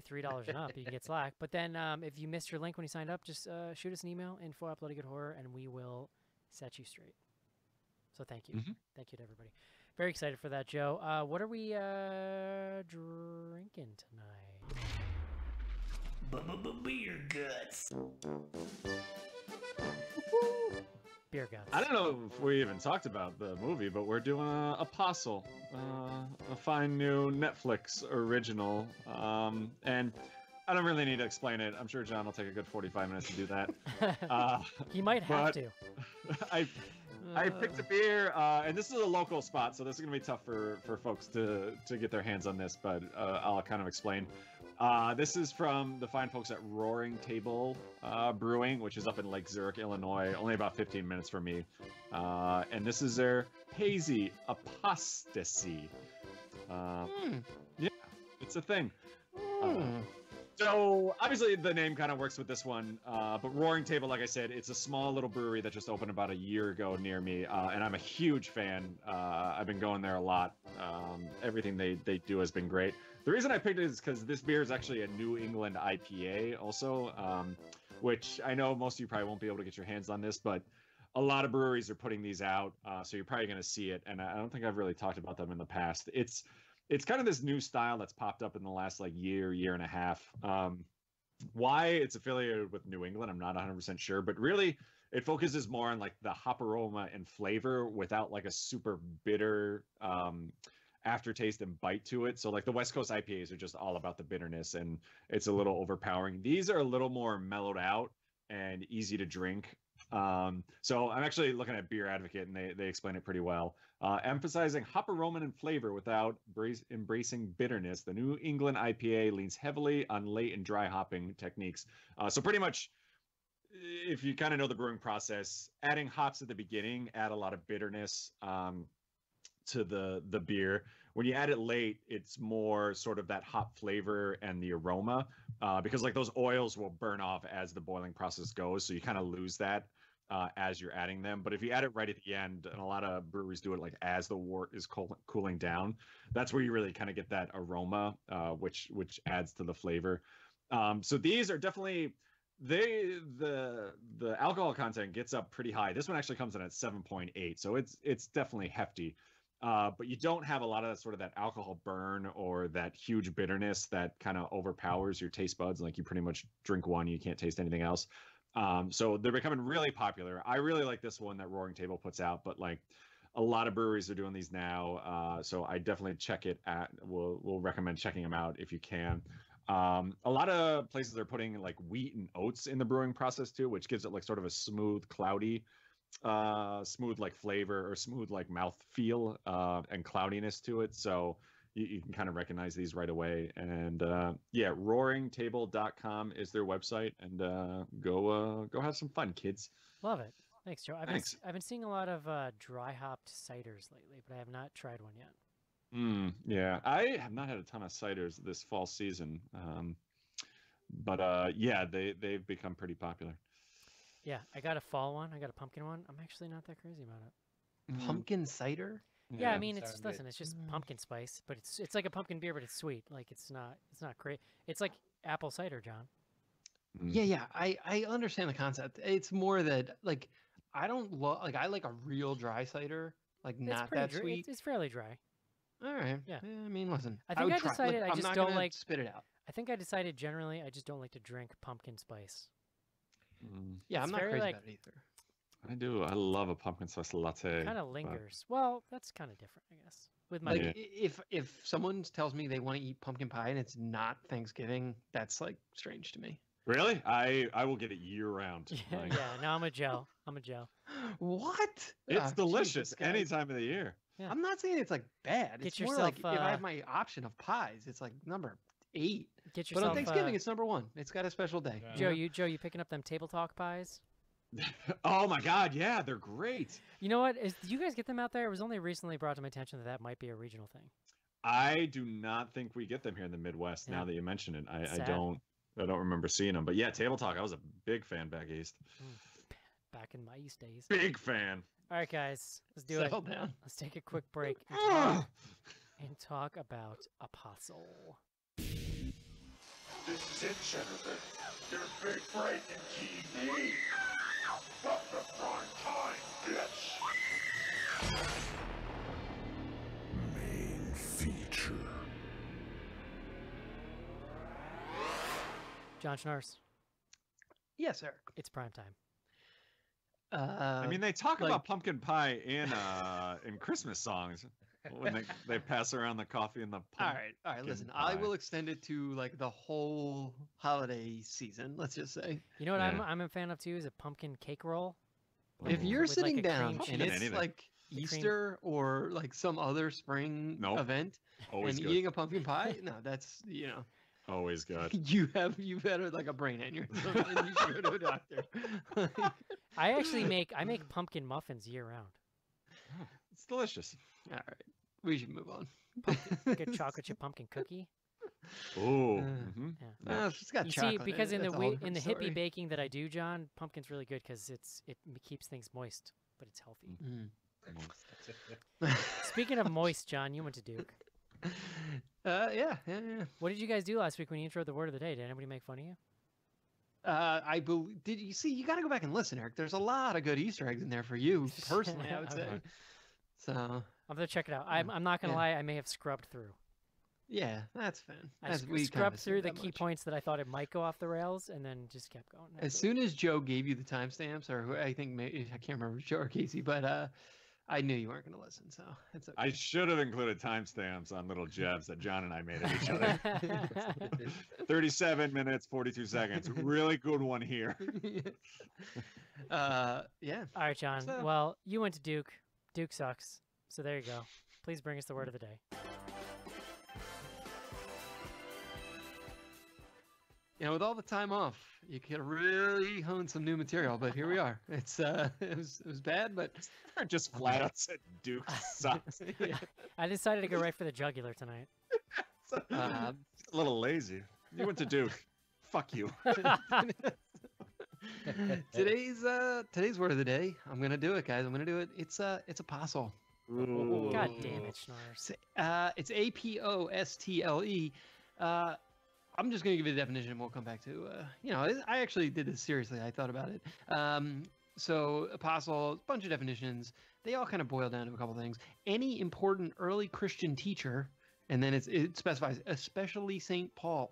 $3 and up, you can get Slack. But then if you missed your link when you signed up, just shoot us an email, info@bloodygoodhorror, and we will set you straight. So thank you. Thank you to everybody. Very excited for that, Joe. What are we drinking tonight? Beer guts. Beer guts. I don't know if we even talked about the movie, but we're doing Apostle, a fine new Netflix original. And I don't really need to explain it. I'm sure John will take a good 45 minutes to do that. He might have to. I picked a beer, and this is a local spot, so this is going to be tough for folks to get their hands on this, but I'll kind of explain. This is from the fine folks at Roaring Table Brewing, which is up in Lake Zurich, Illinois, only about 15 minutes from me. And this is their Hazy Apostasy. Yeah, it's a thing. So obviously the name kind of works with this one, but Roaring Table, like I said, it's a small little brewery that just opened about a year ago near me, and I'm a huge fan. I've been going there a lot. Everything they do has been great. The reason I picked it is because this beer is actually a New England IPA also, which I know most of you probably won't be able to get your hands on this, but a lot of breweries are putting these out, so you're probably going to see it, and I don't think I've really talked about them in the past. It's kind of this new style that's popped up in the last like year and a half. Why it's affiliated with New England, I'm not 100% sure, but really it focuses more on like the hop aroma and flavor without like a super bitter aftertaste and bite to it. So like the West Coast IPAs are just all about the bitterness, and it's a little overpowering. These are a little more mellowed out and easy to drink. So I'm actually looking at Beer Advocate, and they explain it pretty well. Emphasizing hop aroma and flavor without embracing bitterness, the New England IPA leans heavily on late and dry hopping techniques. So pretty much, if you kind of know the brewing process, adding hops at the beginning add a lot of bitterness to the beer. When you add it late, it's more sort of that hop flavor and the aroma, because like those oils will burn off as the boiling process goes, so you kind of lose that as you're adding them. But if you add it right at the end, and a lot of breweries do it like as the wort is cooling down, that's where you really kind of get that aroma, which adds to the flavor. So these are definitely the alcohol content gets up pretty high. This one actually comes in at 7.8, so it's definitely hefty. But you don't have a lot of that sort of that alcohol burn or that huge bitterness that kind of overpowers your taste buds. Like you pretty much drink one, you can't taste anything else. So they're becoming really popular. I really like this one that Roaring Table puts out, but like a lot of breweries are doing these now. So I definitely check it at, we'll recommend checking them out if you can. A lot of places are putting like wheat and oats in the brewing process too, which gives it like sort of a smooth, cloudy, smooth like flavor or smooth like mouth feel and cloudiness to it. So you can kind of recognize these right away. And yeah, roaringtable.com is their website, and go have some fun, kids. Love it. Thanks, Joe. Thanks. I've been seeing a lot of dry hopped ciders lately, but I have not tried one yet. Yeah, I have not had a ton of ciders this fall season, but yeah, they've become pretty popular. Yeah, I got a fall one. I got a pumpkin one. I'm actually not that crazy about it. Pumpkin cider? Yeah, I mean, it's it's just pumpkin spice, but it's like a pumpkin beer, but it's sweet. Like it's not great. It's like apple cider, John. Yeah, I understand the concept. It's more that like I don't like I like a real dry cider, like not that sweet. It's fairly dry. All right. Yeah. I mean, listen. I think I decided like, I just I'm not don't gonna like spit it out. I think I decided generally I just don't like to drink pumpkin spice. Yeah, It's I'm not very, crazy like- about it either. I do. I love a pumpkin spice latte. Kind of lingers. Well, that's kind of different, I guess. With my Like if someone tells me they want to eat pumpkin pie and it's not Thanksgiving, that's like strange to me. Really? I will get it year round. yeah, Like, no, I'm a Joe. I'm a Joe. What? it's Ah, delicious Jesus, guys. any time of the year. Yeah. I'm not saying it's like bad. Get It's more yourself, like if I have my option of pies, it's like number 8. Get But on yourself Thanksgiving, it's number 1. It's got a special day. Yeah. Joe, you picking up them table talk pies? Oh my God, yeah, they're great. You know what? Do you guys get them out there? It was only recently brought to my attention that might be a regional thing. I do not think we get them here in the Midwest. Yeah. Now that you mention it, I Sad. don't remember seeing them. But yeah, Table Talk, I was a big fan back east. Back in my East days. Big fan. All right, guys, let's do Settle it. down. Let's take a quick break and talk about Apostle. This is it, Jennifer. Your big break in TV. From the prime time, bitch. Main feature. John Schnars, Yes, Eric. it's prime time. I mean, they talk like- about pumpkin pie in Christmas songs when they pass around the coffee and the all right. Listen, I pie. will extend it to like the whole holiday season. Let's just say, You know what Yeah. I'm a fan of too is a pumpkin cake roll. if Ooh. you're With, like, sitting a cream down cheese. and it's Anything. like The cream- Easter or like some other spring Nope. event Always and good. eating a pumpkin pie, no, that's Always good. you've had like a brain aneurysm and you should go to a doctor. I actually make pumpkin muffins year round. It's delicious. All right, we should move on. Like a chocolate chip pumpkin cookie. Ooh. Uh, Yeah. It's got You see, chocolate in because it, in the that's a whole in the different hippie story. baking that I do, John, pumpkin's really good because it keeps things moist, but it's healthy. Mm. Speaking of moist, John, you went to Duke. Yeah. What did you guys do last week when you introed the word of the day? Did anybody make fun of you? I believe. Did you see? You got to go back and listen, Eric. There's a lot of good Easter eggs in there for you personally. I would say. Okay. So I'm gonna check it out. I'm not gonna Yeah. lie, I may have scrubbed through. yeah, that's fine. I That's, we kinda scrubbed through assumed the that key much. points that I thought it might go off the rails, and then just kept going. As soon as Joe gave you the timestamps, or who I think I can't remember Joe or Casey, but I knew you weren't going to listen, so it's okay. I should have included timestamps on little jabs that John and I made at each other. 37 minutes, 42 seconds. Really good one here. Yeah. All right, John. So- Well, you went to Duke. Duke sucks. So there you go. Please bring us the word of the day. You know, with all the time off, you could really hone some new material. But here we are. It's it was bad, but I just flat out said Duke sucks. yeah. I decided to go right for the jugular tonight. Um, A little lazy. You went to Duke. Fuck you. today's word of the day. I'm gonna do it, guys. I'm gonna do it. It's apostle. God damn it, Schnars. It's APOSTLE. I'm just going to give you the definition and we'll come back to, I actually did this seriously. I thought about it. So apostle, bunch of definitions. They all kind of boil down to a couple things. Any important early Christian teacher, and then it specifies, especially St. Paul.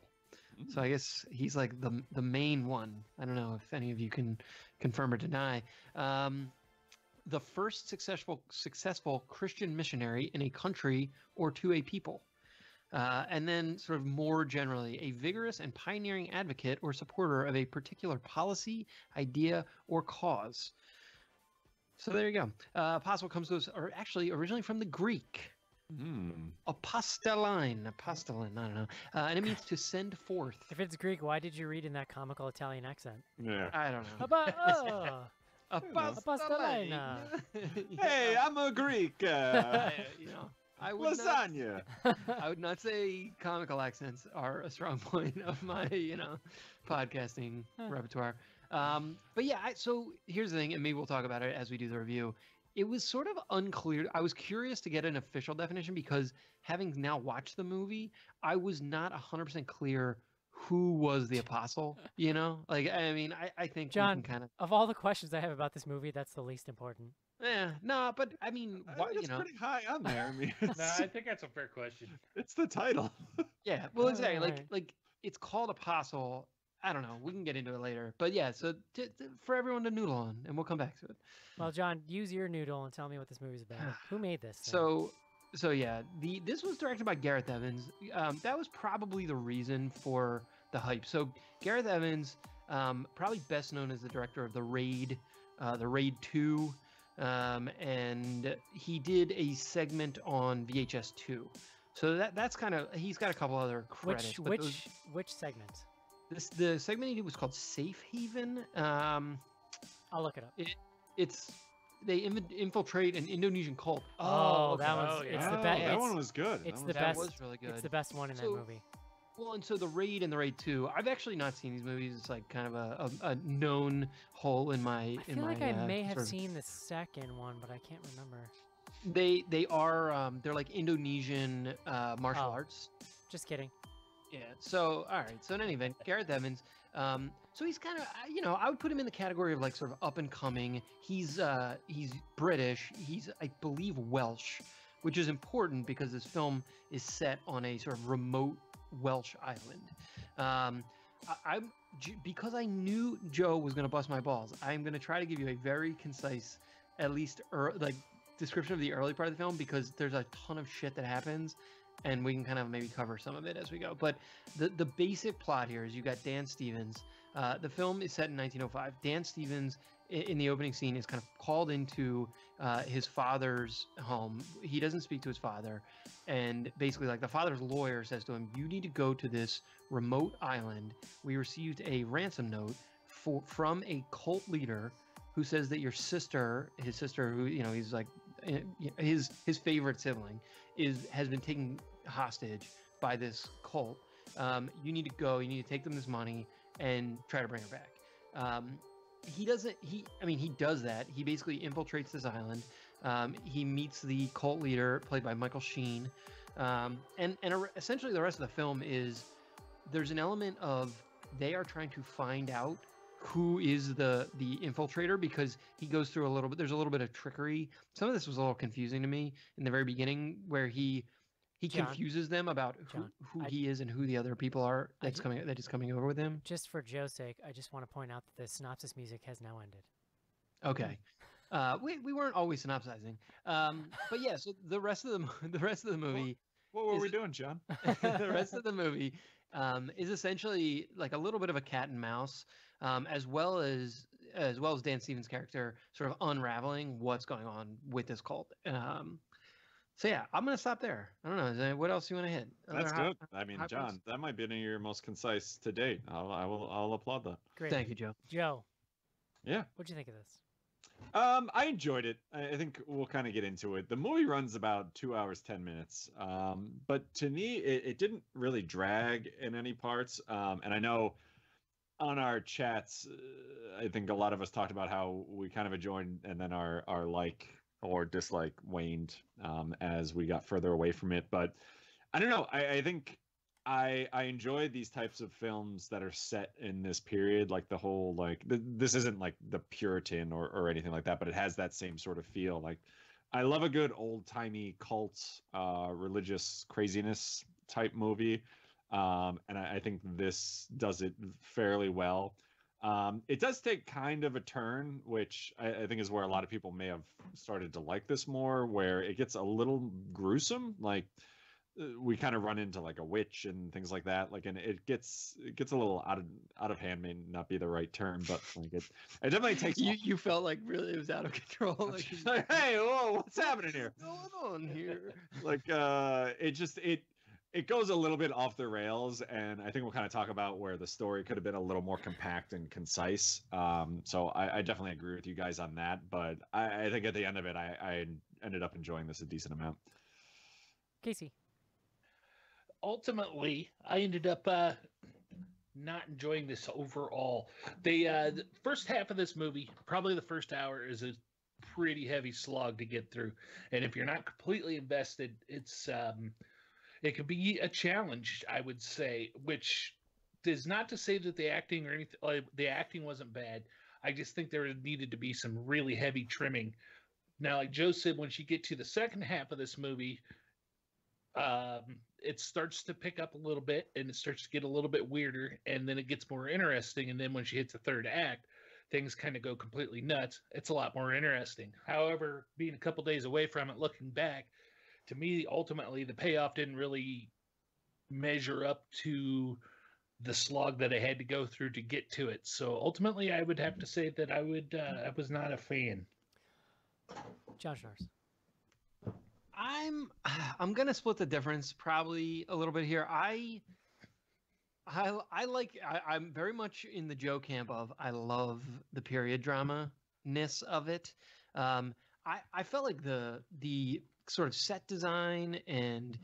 So I guess he's like the main one. I don't know if any of you can confirm or deny. The first successful Christian missionary in a country or to a people. And then sort of more generally, a vigorous and pioneering advocate or supporter of a particular policy, idea, or cause. So there you go. Apostle comes to us, or actually originally from the Greek. Apostelline, I don't know. And it means to send forth. If it's Greek, why did you read in that comical Italian accent? Yeah. I don't know. Apostelline. Hey, I'm a Greek. I would Lasagna. I would not say comical accents are a strong point of my, podcasting repertoire. But yeah, so here's the thing, and maybe we'll talk about it as we do the review. It was sort of unclear. I was curious to get an official definition because having now watched the movie, I was not 100% clear who was the apostle, I think John, we can kind of... Of all the questions I have about this movie, that's the least important. Yeah, no, but I mean, It's pretty high on there. I mean, No, I think that's a fair question. It's the title. Yeah, well, exactly. Right. Like it's called apostle. I don't know. We can get into it later. But yeah, so for everyone to noodle on, and we'll come back to it. Well, John, use your noodle and tell me what this movie's about. Who made this? So yeah, this was directed by Gareth Evans. That was probably the reason for the hype. So Gareth Evans, probably best known as the director of The Raid 2, and he did a segment on VHS 2. So that's kind of, he's got a couple other credits. Which segment? The segment he did was called Safe Haven. I'll look it up. They infiltrate an Indonesian cult. Oh, okay. that one's it's the best. That one was good. That was really good. It's the best one in that movie. Well, and so The Raid and The Raid 2, I've actually not seen these movies. It's like kind of a known hole in my... I feel like I may have seen the second one, but I can't remember. They are, they're like Indonesian martial arts. Just kidding. Yeah, so, all right. So in any event, Gareth Evans, so he's kind of, I would put him in the category of like sort of up and coming. He's British. He's, I believe, Welsh, which is important because this film is set on a sort of remote Welsh island. Because I knew Joe was going to bust my balls, I'm going to try to give you a very concise, at least description of the early part of the film, because there's a ton of shit that happens, and we can kind of maybe cover some of it as we go. But the basic plot here is you got Dan Stevens. The film is set in 1905. Dan Stevens, in the opening scene, is kind of called into his father's home. He doesn't speak to his father, and basically, like, the father's lawyer says to him, "You need to go to this remote island. We received a ransom note from a cult leader who says that your sister, his sister, who he's like his favorite sibling, has been taken hostage by this cult. You need to go. You need to take them this money and try to bring her back." He does that. He basically infiltrates this island. He meets the cult leader, played by Michael Sheen, and essentially the rest of the film is there's an element of they are trying to find out who is the infiltrator, because he goes through there's a little bit of trickery. Some of this was a little confusing to me in the very beginning, where he confuses them about who he is and who the other people are that is coming over with him. Just for Joe's sake, I just want to point out that the synopsis music has now ended. Okay. We weren't always synopsizing. But yeah, so the rest of the movie. What were we doing, John? The rest of the movie is essentially like a little bit of a cat and mouse, as well as Dan Stevens' character sort of unraveling what's going on with this cult. So yeah, I'm gonna stop there. I don't know. What else you want to hit? That's good. I mean, John, that might be your most concise to date. I'll applaud that. Great. Thank you, Joe. Joe. Yeah. What'd you think of this? I enjoyed it. I think we'll kind of get into it. The movie runs about 2 hours, 10 minutes. But to me, it didn't really drag in any parts. And I know on our chats, I think a lot of us talked about how we kind of enjoyed, and then our like or dislike waned as we got further away from it. But I don't know. I think I enjoy these types of films that are set in this period, like the whole, like, this isn't like the Puritan or anything like that, but it has that same sort of feel. Like, I love a good old-timey cult, religious craziness type movie. And I think this does it fairly well. It does take kind of a turn, which I think is where a lot of people may have started to like this more, where it gets a little gruesome. Like, we kind of run into like a witch and things like that. Like, and it gets a little out of hand, may not be the right term, but like it definitely takes. You felt like really it was out of control. Like, hey, whoa, what's happening here? What's going on here? Like, it goes a little bit off the rails, and I think we'll kind of talk about where the story could have been a little more compact and concise. So I definitely agree with you guys on that, but I think at the end of it, I ended up enjoying this a decent amount. Casey. Ultimately, I ended up not enjoying this overall. The first half of this movie, probably the first hour, is a pretty heavy slog to get through, and if you're not completely invested, it could be a challenge, I would say. Which is not to say that the acting or anything, the acting wasn't bad. I just think there needed to be some really heavy trimming. Now, like Joe said, once you get to the second half of this movie, it starts to pick up a little bit, and it starts to get a little bit weirder, and then it gets more interesting. And then when she hits the third act, things kind of go completely nuts. It's a lot more interesting. However, being a couple days away from it, looking back, to me, ultimately, the payoff didn't really measure up to the slog that I had to go through to get to it. So ultimately, I would have to say that I was not a fan. John Schnars. I'm gonna split the difference probably a little bit here. I'm very much in the Joe camp of I love the period drama-ness of it. I felt like the sort of set design and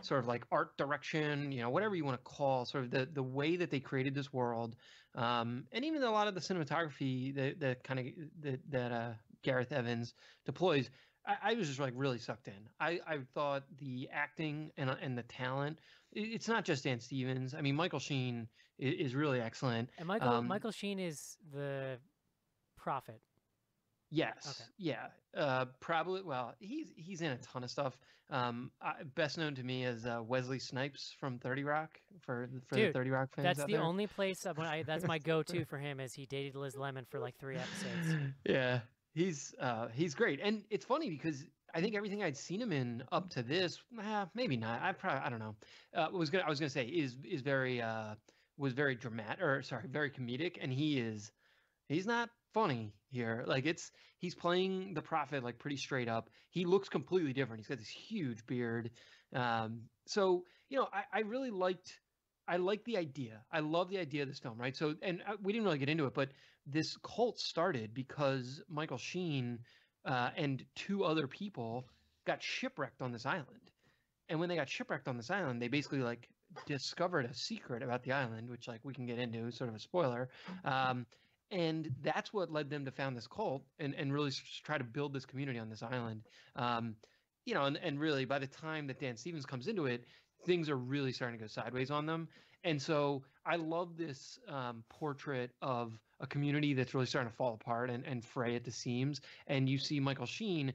sort of like art direction, whatever you want to call sort of the way that they created this world, and even a lot of the cinematography that Gareth Evans deploys. I was just like really sucked in. I thought the acting and the talent. It's not just Dan Stevens. I mean, Michael Sheen is really excellent. And Michael Sheen is the prophet. Yes. Okay. Yeah. Probably. Well, he's in a ton of stuff. Best known to me as Wesley Snipes from 30 Rock for Dude, the 30 Rock fans. That's out the there. only place that's my go-to for him. Is he dated Liz Lemon for like 3 episodes. Yeah. He's great, and it's funny because I think everything I'd seen him in up to this, maybe not. I don't know. I was gonna say is very was very dramatic, or sorry, very comedic, and he's not funny here. Like he's playing the prophet like pretty straight up. He looks completely different. He's got this huge beard. So I really liked. I like the idea. I love the idea of this film, right? So, and we didn't really get into it, but this cult started because Michael Sheen and 2 other people got shipwrecked on this island. And when they got shipwrecked on this island, they basically like discovered a secret about the island, which like we can get into, sort of a spoiler. And that's what led them to found this cult and really try to build this community on this island. And really by the time that Dan Stevens comes into it, things are really starting to go sideways on them. And so I love this portrait of a community that's really starting to fall apart and fray at the seams. And you see Michael Sheen,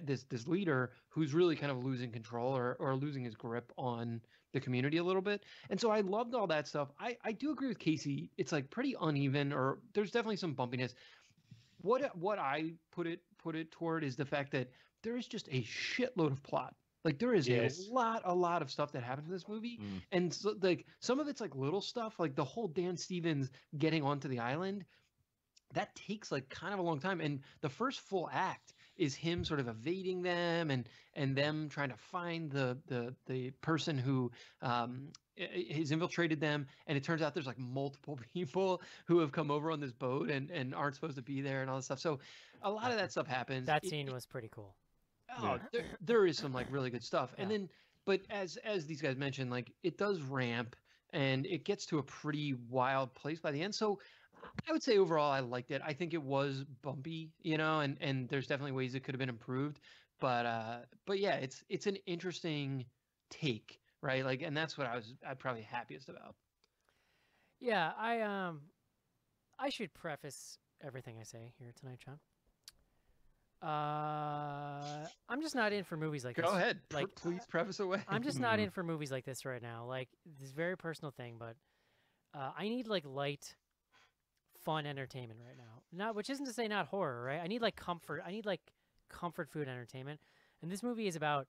this leader who's really kind of losing control or losing his grip on the community a little bit. And so I loved all that stuff. I do agree with Casey. It's like pretty uneven, or there's definitely some bumpiness. What I put it toward is the fact that there is just a shitload of plot. Like there is a lot of stuff that happens in this movie, and so, like some of it's like little stuff, like the whole Dan Stevens getting onto the island, that takes like kind of a long time. And the first full act is him sort of evading them and them trying to find the person who has infiltrated them. And it turns out there's like multiple people who have come over on this boat and aren't supposed to be there and all this stuff. So a lot of that stuff happens. That scene was pretty cool. Oh, there is some like really good stuff. And then, but as these guys mentioned, like it does ramp and it gets to a pretty wild place by the end. So I would say overall, I liked it. I think it was bumpy, and there's definitely ways it could have been improved, but yeah, it's an interesting take, right? Like, and that's what I'm probably happiest about. Yeah. I should preface everything I say here tonight, John. I'm just not in for movies like this. Go ahead. Like, please preface away. I'm just not in for movies like this right now. Like, this is a very personal thing, but I need like light, fun entertainment right now. Which isn't to say not horror, right? I need like comfort. I need like comfort food entertainment. And this movie is about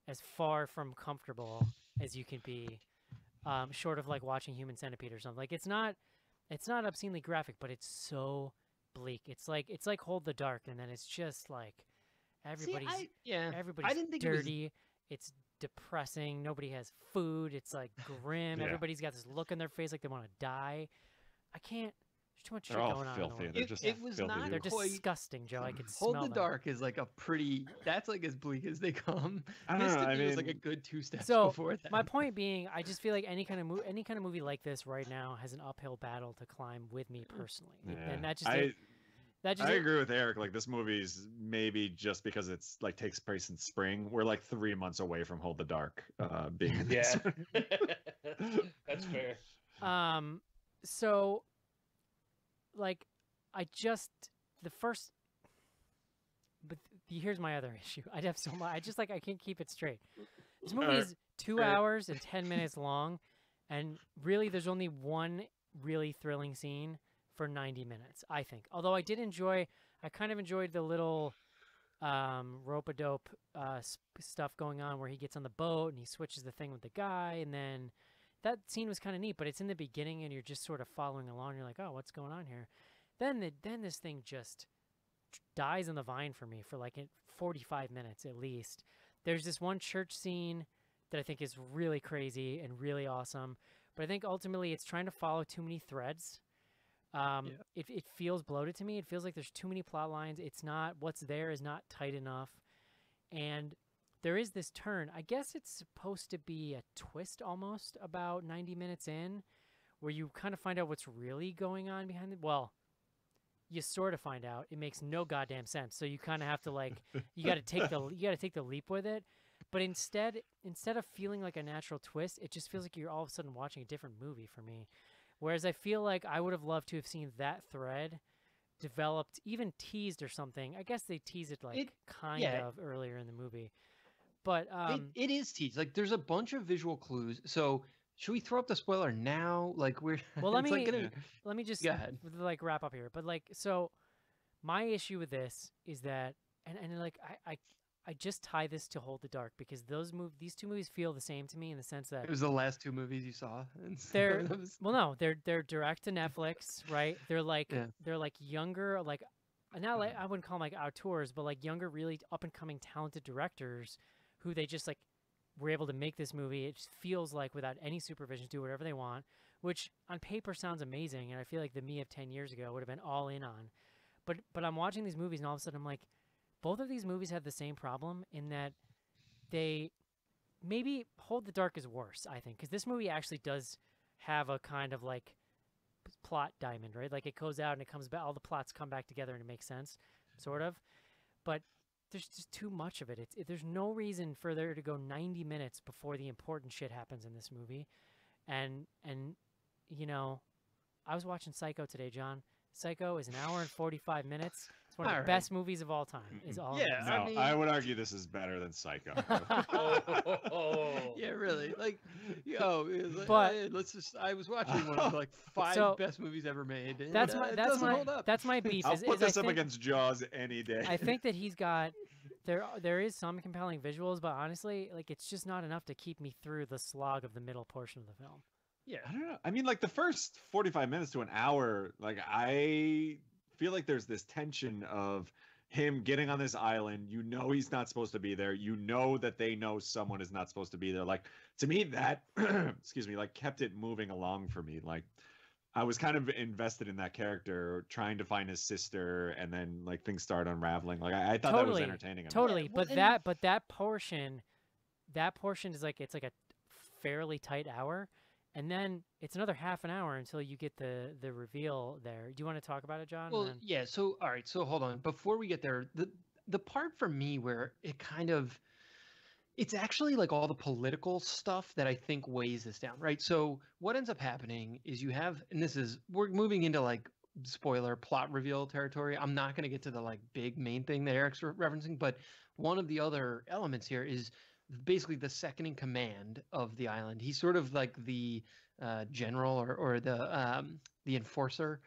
as far from comfortable as you can be, short of like watching Human Centipede or something. Like it's not obscenely graphic, but it's so bleak. It's like Hold the Dark, and then it's just like everybody's I didn't think dirty. It's depressing. Nobody has food. It's like grim. Yeah. Everybody's got this look on their face like they want to die. I can't. There's too much shit They're all going on. filthy. In the They're world. just it was filthy not They're people. quite- disgusting, Joe. I could Hold smell the them. Dark is like a pretty. That's like as bleak as they come. I don't This know. to I me was like a mean, good 2 steps So, before that. My point being, I just feel like any kind of movie like this right now has an uphill battle to climb with me personally, and that just I agree with Eric. Like this movie's maybe just because it's like takes place in spring. We're like 3 months away from Hold the Dark being in this Yeah. one. That's fair. So, like, the first. But here's my other issue. I have so much. I can't keep it straight. This movie is 2 hours and 10 minutes long, and really, there's only one really thrilling scene for 90 minutes, I think. Although I kind of enjoyed the little rope-a-dope stuff going on where he gets on the boat and he switches the thing with the guy, and then that scene was kind of neat, but it's in the beginning and you're just sort of following along. You're like, oh, what's going on here? Then this thing just dies on the vine for me for like 45 minutes at least. There's this one church scene that I think is really crazy and really awesome, but I think ultimately it's trying to follow too many threads. It feels bloated to me. It feels like there's too many plot lines. It's not, what's there is not tight enough. And there is this turn. I guess it's supposed to be a twist almost about 90 minutes in, where you kind of find out what's really going on behind it. Well, you sort of find out. It makes no goddamn sense. So you kind of have to like, you got to take the leap with it. But instead of feeling like a natural twist, it just feels like you're all of a sudden watching a different movie for me. Whereas I feel like I would have loved to have seen that thread developed, even teased or something. I guess they tease it kind of earlier in the movie. But it is teased. Like there's a bunch of visual clues. So should we throw up the spoiler now? Like we're well, let it's me just go ahead. like wrap up here. But like, so my issue with this is that, and like I just tie this to Hold the Dark because these two movies feel the same to me in the sense that It was the last 2 movies you saw. And so they're that was- well, no, they're direct to Netflix, right? They're like Yeah. they're like younger, like not like I wouldn't call them like auteurs, but like younger, really up and coming talented directors who they just like were able to make this movie. It just feels like without any supervision, do whatever they want, which on paper sounds amazing, and I feel like the me of 10 years ago would have been all in on. But I'm watching these movies, and all of a sudden I'm like, both of these movies have the same problem in that they maybe Hold the Dark is worse, I think, because this movie actually does have a kind of like plot diamond, right? Like it goes out and it comes back, all the plots come back together and it makes sense, sort of. But there's just too much of it. There's no reason for there to go 90 minutes before the important shit happens in this movie. And you know, I was watching Psycho today, John. Psycho is 1 hour and 45 minutes. It's one of the best movies of all time. Is all. Yeah, No, I mean- I would argue this is better than Psycho. Yeah, really. Like, But- let's just. I was watching one of the, like 5 So, best movies ever made. And, That's it doesn't hold up. that's my beef. I'll is, put is I this up think, against Jaws any day. I think that he's got there is some compelling visuals, but honestly, like it's just not enough to keep me through the slog of the middle portion of the film. Yeah. I don't know. I mean, like the first 45 minutes to an hour, like I feel like there's this tension of him getting on this island. You know he's not supposed to be there. You know that they know someone is not supposed to be there. Like to me, that excuse me, like kept it moving along for me. Like I was kind of invested in that character, trying to find his sister, and then like things start unraveling. Like I thought that was entertaining. enough. Totally, Yeah, well, but that portion is like it's like a fairly tight hour, and then it's another half an hour until you get the reveal there. Do you want to talk about it, John? Well, And then- yeah. So, all right. So, hold on. Before we get there, the part for me where it kind of, it's actually like all the political stuff that I think weighs this down, right? So, what ends up happening is you have, and we're moving into like spoiler plot reveal territory. I'm not going to get to the like big main thing that Eric's referencing, but one of the other elements here is basically the second in command of the island. He's sort of like the general or the enforcer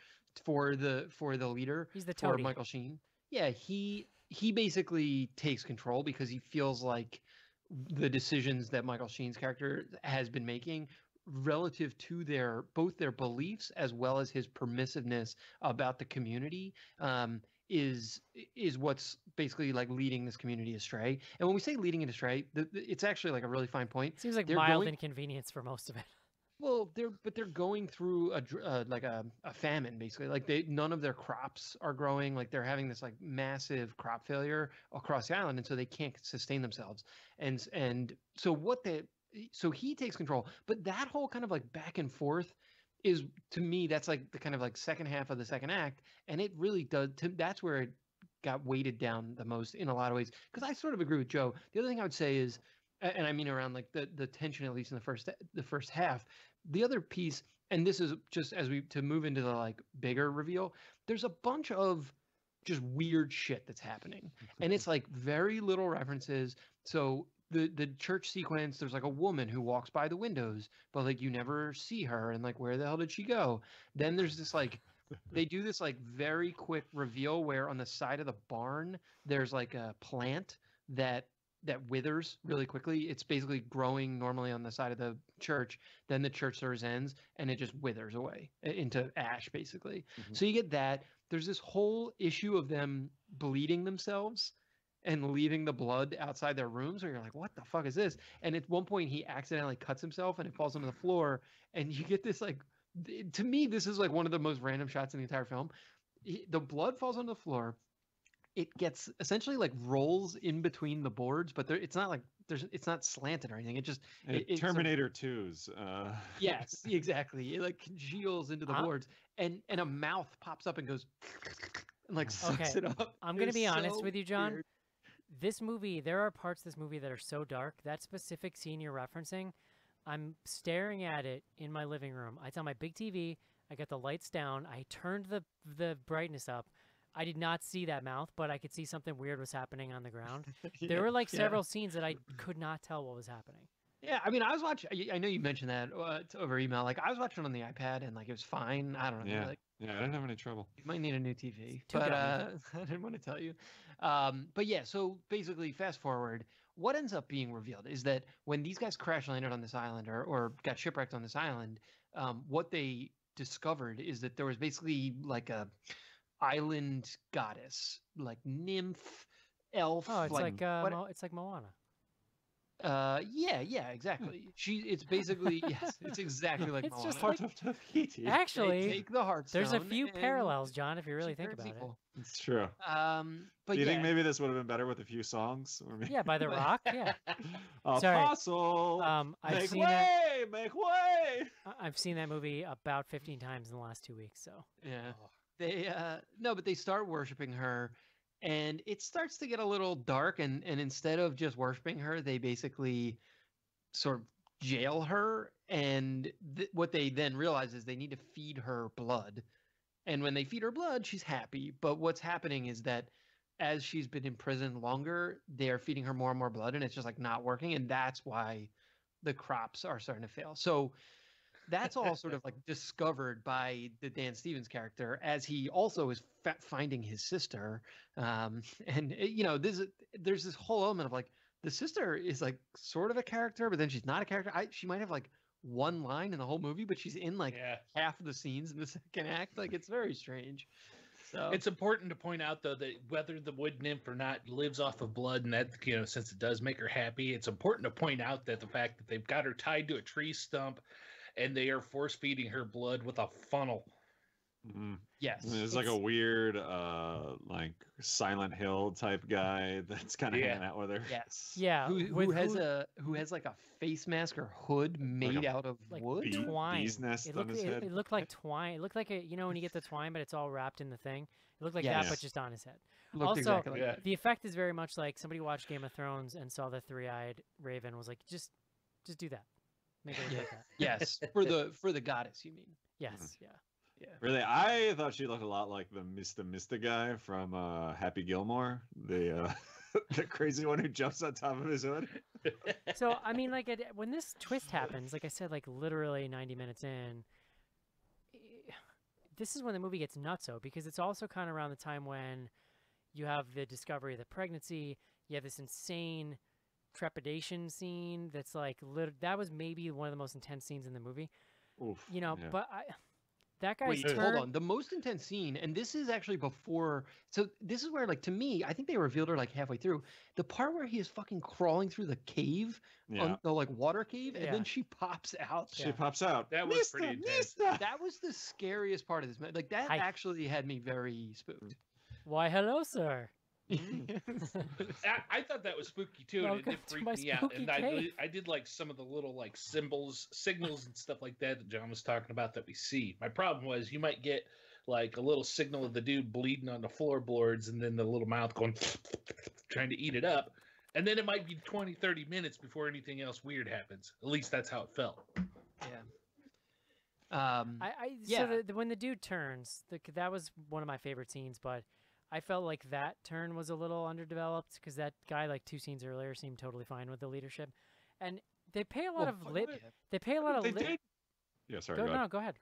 for the leader. He's the for toady. Michael Sheen. Yeah, he basically takes control because he feels like the decisions that Michael Sheen's character has been making relative to both their beliefs as well as his permissiveness about the community, is what's basically like leading this community astray. And when we say leading it astray, it's actually like a really fine point. Seems like They're mild going- inconvenience for most of it. Well, they're going through like a famine basically. Like none of their crops are growing. Like they're having this like massive crop failure across the island, and so they can't sustain themselves. And so he takes control. But that whole kind of like back and forth is, to me, that's like the kind of like second half of the second act, and it really does. That's where it got weighted down the most in a lot of ways. Because I sort of agree with Joe. The other thing I would say is, and I mean around like the tension, at least in the first half. The other piece, and this is just as we to move into the like bigger reveal, there's a bunch of just weird shit that's happening, and it's like very little references. So the church sequence, there's like a woman who walks by the windows, but like you never see her, and like where the hell did she go? Then there's this like they do this like very quick reveal where on the side of the barn there's like a plant that withers really quickly. It's basically growing normally on the side of the church. Then the church service ends and it just withers away into ash, basically. Mhm. So you get that. There's this whole issue of them bleeding themselves and leaving the blood outside their rooms where you're like, what the fuck is this? And at one point he accidentally cuts himself and it falls on the floor. And you get this like, to me, this is like one of the most random shots in the entire film. The blood falls on the floor. It gets essentially like rolls in between the boards, but it's not like it's not slanted or anything. It just it's Terminator 2's. Yes, exactly. It like congeals into the boards, and a mouth pops up and goes and like sucks it up. I'm gonna be honest with you, John. Weird. This movie, there are parts of this movie that are so dark. That specific scene you're referencing, I'm staring at it in my living room. It's on my big TV. I got the lights down. I turned the brightness up. I did not see that mouth, but I could see something weird was happening on the ground. There were like several scenes that I could not tell what was happening. Yeah, I mean, I was watching. I know you mentioned that over email. Like, I was watching on the iPad, and like it was fine. I don't know. Yeah. Like, Yeah, I didn't have any trouble. you might need a new TV, Too but dumb. I didn't want to tell you. But yeah, so basically, fast forward. What ends up being revealed is that when these guys crash landed on this island or got shipwrecked on this island, what they discovered is that there was basically like a island goddess, like nymph, elf. Oh, it's like it's like Moana. Yeah, exactly. It's basically yes, it's exactly like It's Moana. just Heart like- of Tahiti. They Actually, take the Heartstone. there's a few and parallels, John, if you really it's a think direct about sequel. It's true. But Do you yeah, think maybe this would have been better with a few songs? Or it. maybe... Yeah, by The Rock. Yeah. Sorry. Apostle, I've make seen way, that. make way. I've seen that movie about 15 times in the last 2 weeks. So yeah, they no, but they start worshiping her, and it starts to get a little dark. And instead of just worshiping her, they basically sort of jail her. And what they then realize is they need to feed her blood. And when they feed her blood, she's happy. But what's happening is that as she's been in prison longer, they're feeding her more and more blood, and it's just like not working. And that's why the crops are starting to fail. So that's all sort of like discovered by the Dan Stevens character as he also is finding his sister. And you know, there's this whole element of like the sister is like sort of a character, but then she's not a character. She might have like one line in the whole movie, but she's in like half of the scenes in the second act. Like it's very strange. So It's important to point out though that whether the wood nymph or not lives off of blood, and that, you know, since it does make her happy, it's important to point out that the fact that they've got her tied to a tree stump and they are force feeding her blood with a funnel. Mhm. yes, There's like a weird, like Silent Hill type guy that's kind of Yeah. hanging out with her. yes, Yeah, who has like a face mask or hood made out of like wood. bee- twine. bee's nest It on looked, his head. it looked like twine. It looked like you know when you get the twine, but it's all wrapped in the thing. It looked like that, Yes. but just on his head. Looked Also, exactly like Yeah. that. The effect is very much like somebody watched Game of Thrones and saw the three-eyed raven, was like, just do that. Make it look like that. Yes, for the goddess, you mean? Yes, yeah. Really, I thought she looked a lot like the Mr. Mista guy from Happy Gilmore, the the crazy one who jumps on top of his hood. So I mean, like when this twist happens, like I said, like literally 90 minutes in, this is when the movie gets nutso because it's also kind of around the time when you have the discovery of the pregnancy. You have this insane trepidation scene that's like that was maybe one of the most intense scenes in the movie. Oof, You know, yeah. but that guy's Wait, turn. hold on. The most intense scene, and this is actually before. So this is where, like, to me, I think they revealed her like halfway through. The part where he is fucking crawling through the cave, Yeah. the like water cave, and Yeah. then she pops out. She Yeah. pops out. That was pretty intense. That was the scariest part of this. Like that Hi. actually had me very spooked. Why, hello, sir. I thought that was spooky too, and it Welcome did to freak my me out. spooky And cave. I did like some of the little like signals and stuff like that John was talking about that we see. My problem was you might get like a little signal of the dude bleeding on the floorboards, and then the little mouth going trying to eat it up, and then it might be 20, 30 minutes before anything else weird happens. At least that's how it felt. Yeah. So when the dude turns, that was one of my favorite scenes, but I felt like that turn was a little underdeveloped because that guy, like 2 scenes earlier, seemed totally fine with the leadership, and they pay a lot of They pay a lot of They did. Yeah, sorry. Go ahead. ahead.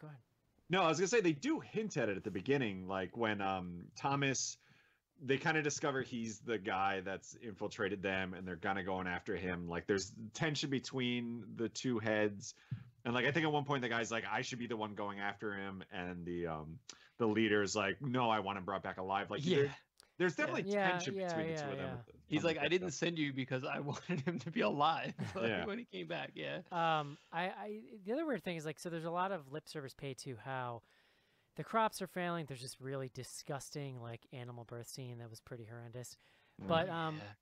No, I was gonna say they do hint at it at the beginning, like when Thomas, they kind of discover he's the guy that's infiltrated them, and they're kind of going after him. Like there's tension between the two heads, and like I think at one point the guy's like, "I should be the one going after him," and the leader's like, "No, I want him brought back alive." Like there's definitely tension between the two of them. He's like, "I didn't send you because I wanted him to be alive." Yeah. When he came back, yeah. The other weird thing is like, so there's a lot of lip service paid to how the crops are failing. There's this really disgusting like animal birth scene that was pretty horrendous. But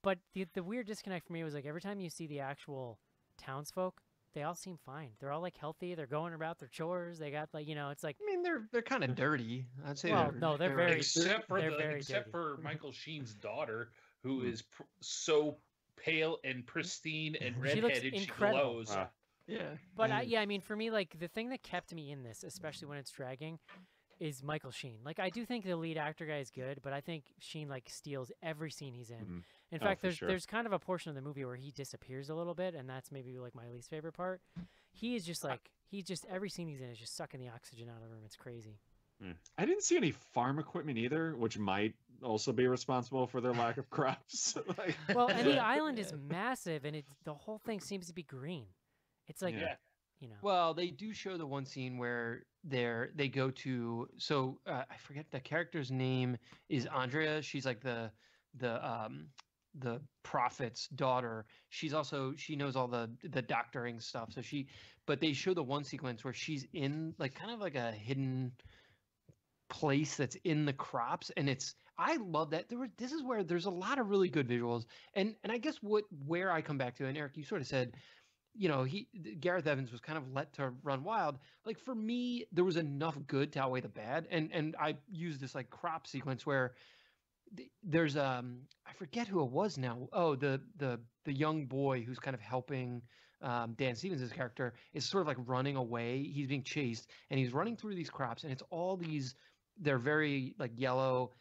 but the weird disconnect for me was like every time you see the actual townsfolk, they all seem fine. They're all like healthy. They're going about their chores. They got like, you know, it's like, I mean, they're kind of dirty. I'd say. Well, no, they're very- Except for they're very dirty. Michael Sheen's daughter, who is so pale and pristine and She looks redheaded, she incredible. glows. Yeah. but I mean, for me, like the thing that kept me in this, especially when it's dragging, is Michael Sheen. Like I do think the lead actor guy is good, but I think Sheen like steals every scene he's in. Mhm. In Oh, fact, for there's sure. there's kind of a portion of the movie where he disappears a little bit, and that's maybe like my least favorite part. He is just like every scene he's in is just sucking the oxygen out of the room. It's crazy. I didn't see any farm equipment either, which might also be responsible for their lack of crops. Like, Well, and the island is massive, and the whole thing seems to be green. It's like, Yeah. you know, Well, they do show the one scene where they go to. So I forget the character's name is Andrea. She's like the prophet's daughter. She knows all the doctoring stuff. So but they show the one sequence where she's in like kind of like a hidden place that's in the crops, and I love that. This is where there's a lot of really good visuals, and I guess where I come back to, and Eric, you sort of said, you know, Gareth Evans was kind of let to run wild. Like for me, there was enough good to outweigh the bad, and I use this like crop sequence where there's I forget who it was now. Oh, the young boy who's kind of helping Dan Stevens' character is sort of like running away. He's being chased, and he's running through these crops, and it's all these. They're very like yellow,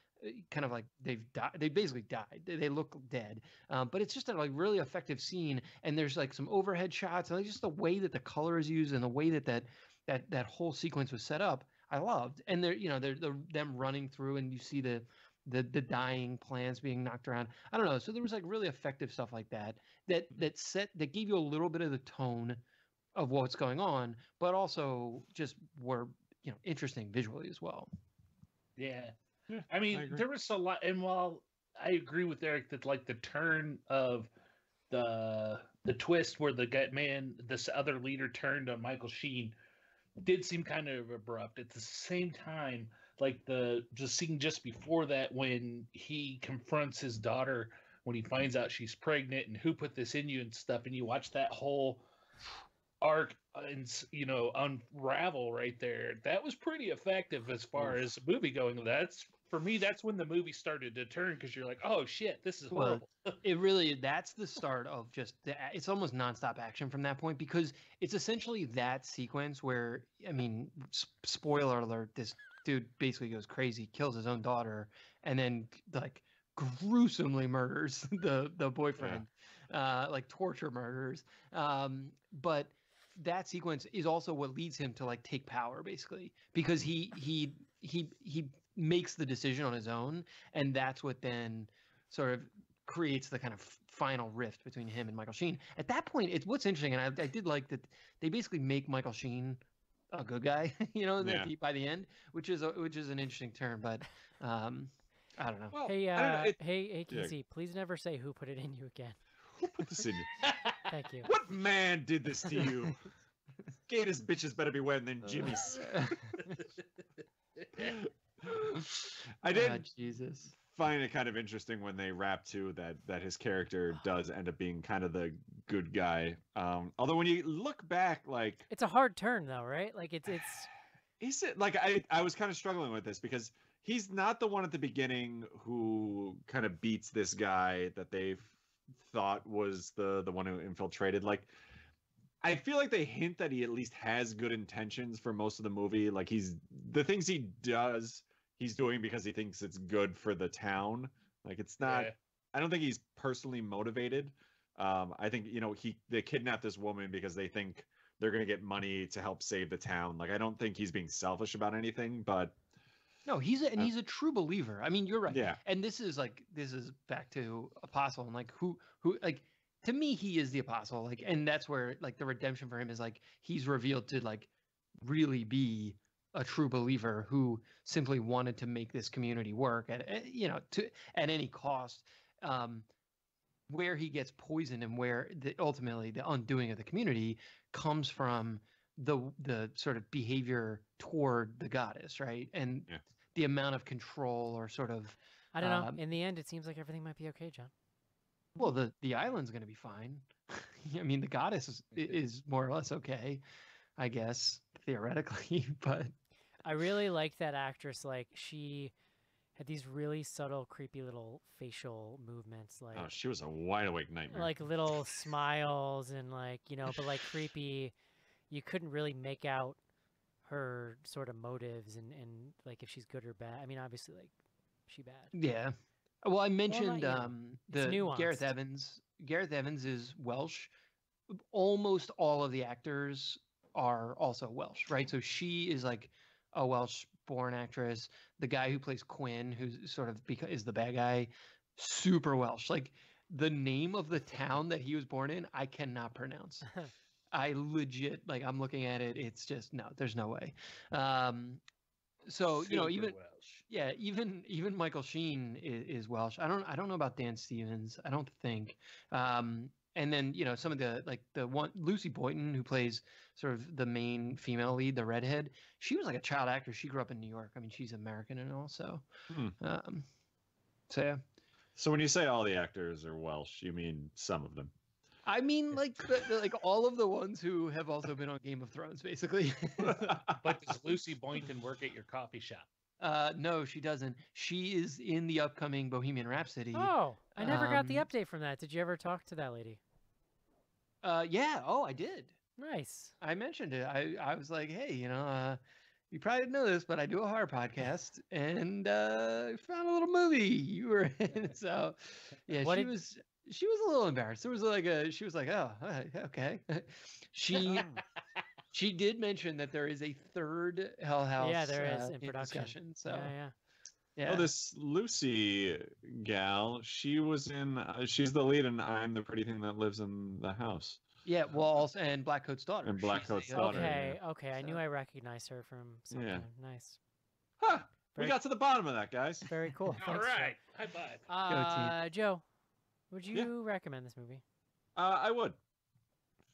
kind of like they've died. They basically died. They look dead. But it's just a like really effective scene, and there's like some overhead shots, and like, just the way that the color is used and the way that whole sequence was set up, I loved. And they're them running through, and you see the dying plants being knocked around. I don't know. So there was like really effective stuff like that gave you a little bit of the tone of what's going on, but also just were interesting visually as well. Yeah. Yeah, I mean, agree. there was a lot, and while I agree with Eric that like the turn of the twist where this other leader turned on Michael Sheen did seem kind of abrupt. At the same time, like the scene just before that when he confronts his daughter when he finds out she's pregnant and who put this in you and stuff, and you watch that whole arc and unravel right there. That was pretty effective as far as movie going. For me, that's when the movie started to turn, because you're like, oh shit, this is horrible. That's the start of just it's almost nonstop action from that point, because it's essentially that sequence where, I mean, spoiler alert, this dude basically goes crazy, kills his own daughter, and then like gruesomely murders the boyfriend, like torture murders. But that sequence is also what leads him to like take power, basically, because he makes the decision on his own, and that's what then sort of creates the kind of final rift between him and Michael Sheen. At that point, it's what's interesting, and I did like that they basically make Michael Sheen a good guy, you know, by the end, which is an interesting turn. But I don't know. Well, Hey, I don't know, hey, Casey, please never say who put it in you again. who put this in you? Thank you. What man did this to you? Gators bitches better be wearing them jimmies. I did Jesus. find it kind of interesting when they wrap to that his character does end up being kind of the good guy. Although when you look back, like It's a hard turn, though, right? Like it's. is it like I was kind of struggling with this because he's not the one at the beginning who kind of beats this guy that they thought was the one who infiltrated. Like I feel like they hint that he at least has good intentions for most of the movie. Like the things he does, he's doing because he thinks it's good for the town. Like it's not. Yeah. I don't think he's personally motivated. I think they kidnapped this woman because they think they're gonna get money to help save the town. Like I don't think he's being selfish about anything, but No, he's a true believer. I mean, you're right. Yeah. And this is back to Apostle and like who like to me he is the Apostle. Like, and that's where like the redemption for him is like he's revealed to like really be a true believer who simply wanted to make this community work at any cost. Where he gets poisoned and where ultimately the undoing of the community comes from the sort of behavior toward the goddess, right? And Yeah. the amount of control or sort of I don't know. In the end, it seems like everything might be okay, John. well, the island's going to be fine. I mean, the goddess is more or less okay, I guess, theoretically, but I really liked that actress. Like she had these really subtle, creepy little facial movements, like oh, she was a wide awake nightmare. like little smiles and like but like creepy. You couldn't really make out her sort of motives and like if she's good or bad. I mean, obviously, like she bad. yeah. Well, I mentioned yet. It's Gareth nuanced. Evans. Gareth Evans is Welsh. Almost all of the actors are also Welsh, right? So she is like a Welsh-born actress. The guy who plays Quinn, who's sort of is the bad guy, super Welsh. Like the name of the town that he was born in, I cannot pronounce. I legit I'm looking at it. It's just no. There's no way. So Super even Welsh. even Michael Sheen is Welsh. I don't know about Dan Stevens. I don't think. And then some of the one Lucy Boynton who plays sort of the main female lead, the redhead. She was like a child actor. She grew up in New York. I mean, she's American and all. So, so yeah. So when you say all the actors are Welsh, you mean some of them? I mean, like all of the ones who have also been on Game of Thrones, basically. But does Lucy Boynton work at your coffee shop? No, she doesn't. She is in the upcoming Bohemian Rhapsody. Oh, I never got the update from that. Did you ever talk to that lady? Yeah. Oh, I did. Nice. I mentioned it. I was like, hey, you probably didn't know this, but I do a horror podcast, and found a little movie you were in. So, yeah, she was a little embarrassed. There was she was like, oh, okay. She did mention that there is a third Hell House. Yeah, there is in production. Discussion, so Yeah. Oh, this Lucy gal, she's the lead in I'm the Pretty Thing That Lives in the House. Yeah, well, also, and Blackcoat's daughter. And Blackcoat's She's daughter. Okay. I knew I recognized her from something. Yeah. Nice. Huh. We Very- got to the bottom of that, guys. Very cool. All Thanks, right. High five. Joe, would you recommend this movie? I would.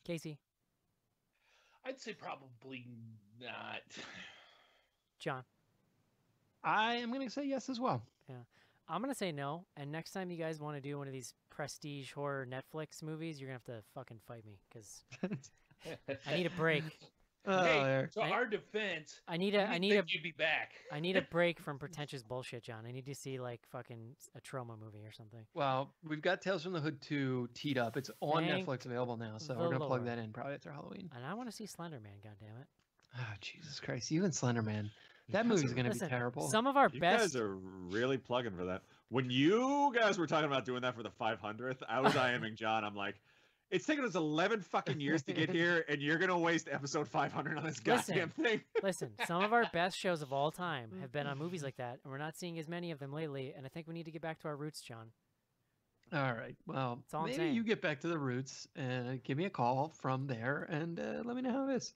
Casey, I'd say probably not. John, I am going to say yes as well. I'm gonna say no. And next time you guys want to do one of these prestige horror Netflix movies, you're gonna have to fucking fight me because I need a break. Hey, Eric. so our defense. I need you'd be back. I need a break from pretentious bullshit, John. I need to see like fucking a trauma movie or something. Well, we've got Tales from the Hood 2 teed up. It's on Thank Netflix available now, so the we're going to plug Lord. that in probably after Halloween. And I want to see Slender Man. God damn it! Oh, Jesus Christ. Even Slender Man. That movie's going to be Listen, terrible. Some of our You best. guys are really plugging for that. When you guys were talking about doing that for the 500th, I was IMing John. I'm like, it's taken us 11 fucking years to get here, and you're going to waste episode 500 on this goddamn thing. Listen, some of our best shows of all time have been on movies like that, and we're not seeing as many of them lately. And I think we need to get back to our roots, John. All right. Well, That's all I'm maybe saying. you get back to the roots and give me a call from there and let me know how it is.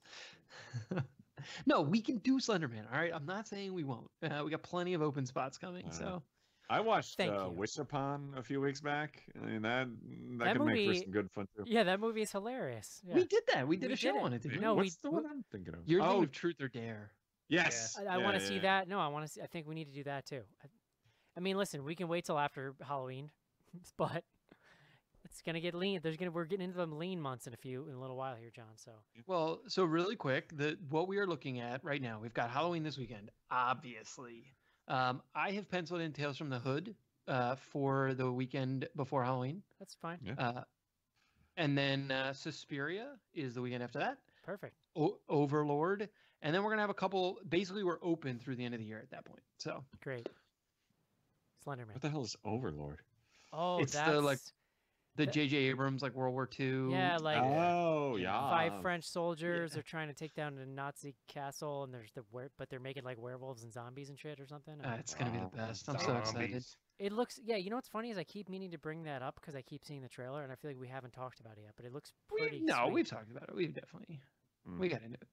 No, we can do Slenderman. All right. I'm not saying we won't. We got plenty of open spots coming. So I watched Thank you. Wish Upon a few weeks back. I mean that That could make for movie- some good fun too. Yeah, that movie is hilarious. Yeah. we did that. We did We a show did it. on it. Didn't we? No, What's we- the one I'm thinking of? You're thinking Oh, of Truth or Dare. yes. I want to Yeah, see yeah. that. No, I want to see. I think we need to do that too. I mean, listen, we can wait till after Halloween, but it's gonna get lean. We're getting into them lean months in a little while here, John. So Well, so really quick, what we are looking at right now, we've got Halloween this weekend, obviously. I have penciled in Tales from the Hood for the weekend before Halloween. that's fine. Yeah. And then Suspiria is the weekend after that. Perfect. Overlord. And then we're going to have a couple. Basically, we're open through the end of the year at that point. So Great. Slenderman. What the hell is Overlord? Oh, it's that's the, like, the that- J.J. Abrams, like World War II. yeah, like Oh, yeah. 5 French soldiers Yeah. are trying to take down a Nazi castle, and there's but they're making like werewolves and zombies and shit or something. It's going to be the Oh, best. I'm so excited. Zombies. It looks, yeah. You know what's funny is I keep meaning to bring that up because I keep seeing the trailer, and I feel like we haven't talked about it yet. But it looks pretty. No, sweet. we've talked about it. We've definitely. Mm. We got into it.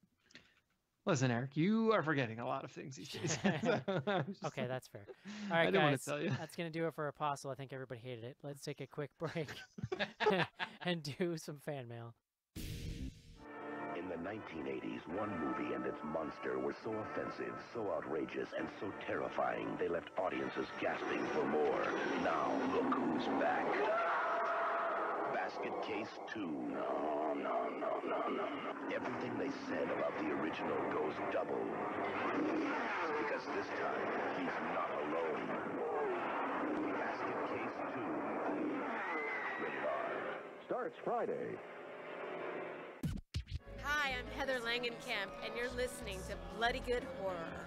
Listen, Eric, you are forgetting a lot of things these days. Okay, that's fair. All right, I didn't want guys, to tell you. that's gonna do it for Apostle. I think everybody hated it. Let's take a quick break and do some fan mail. In the 1980s, one movie and its monster were so offensive, so outrageous, and so terrifying, they left audiences gasping for more. Now, look who's back. Basket Case 2. No. Everything they said about the original goes double. Because this time, he's not alone. Basket Case 2. Rated R. Starts Friday. Hi, I'm Heather Langenkamp, and you're listening to Bloody Good Horror.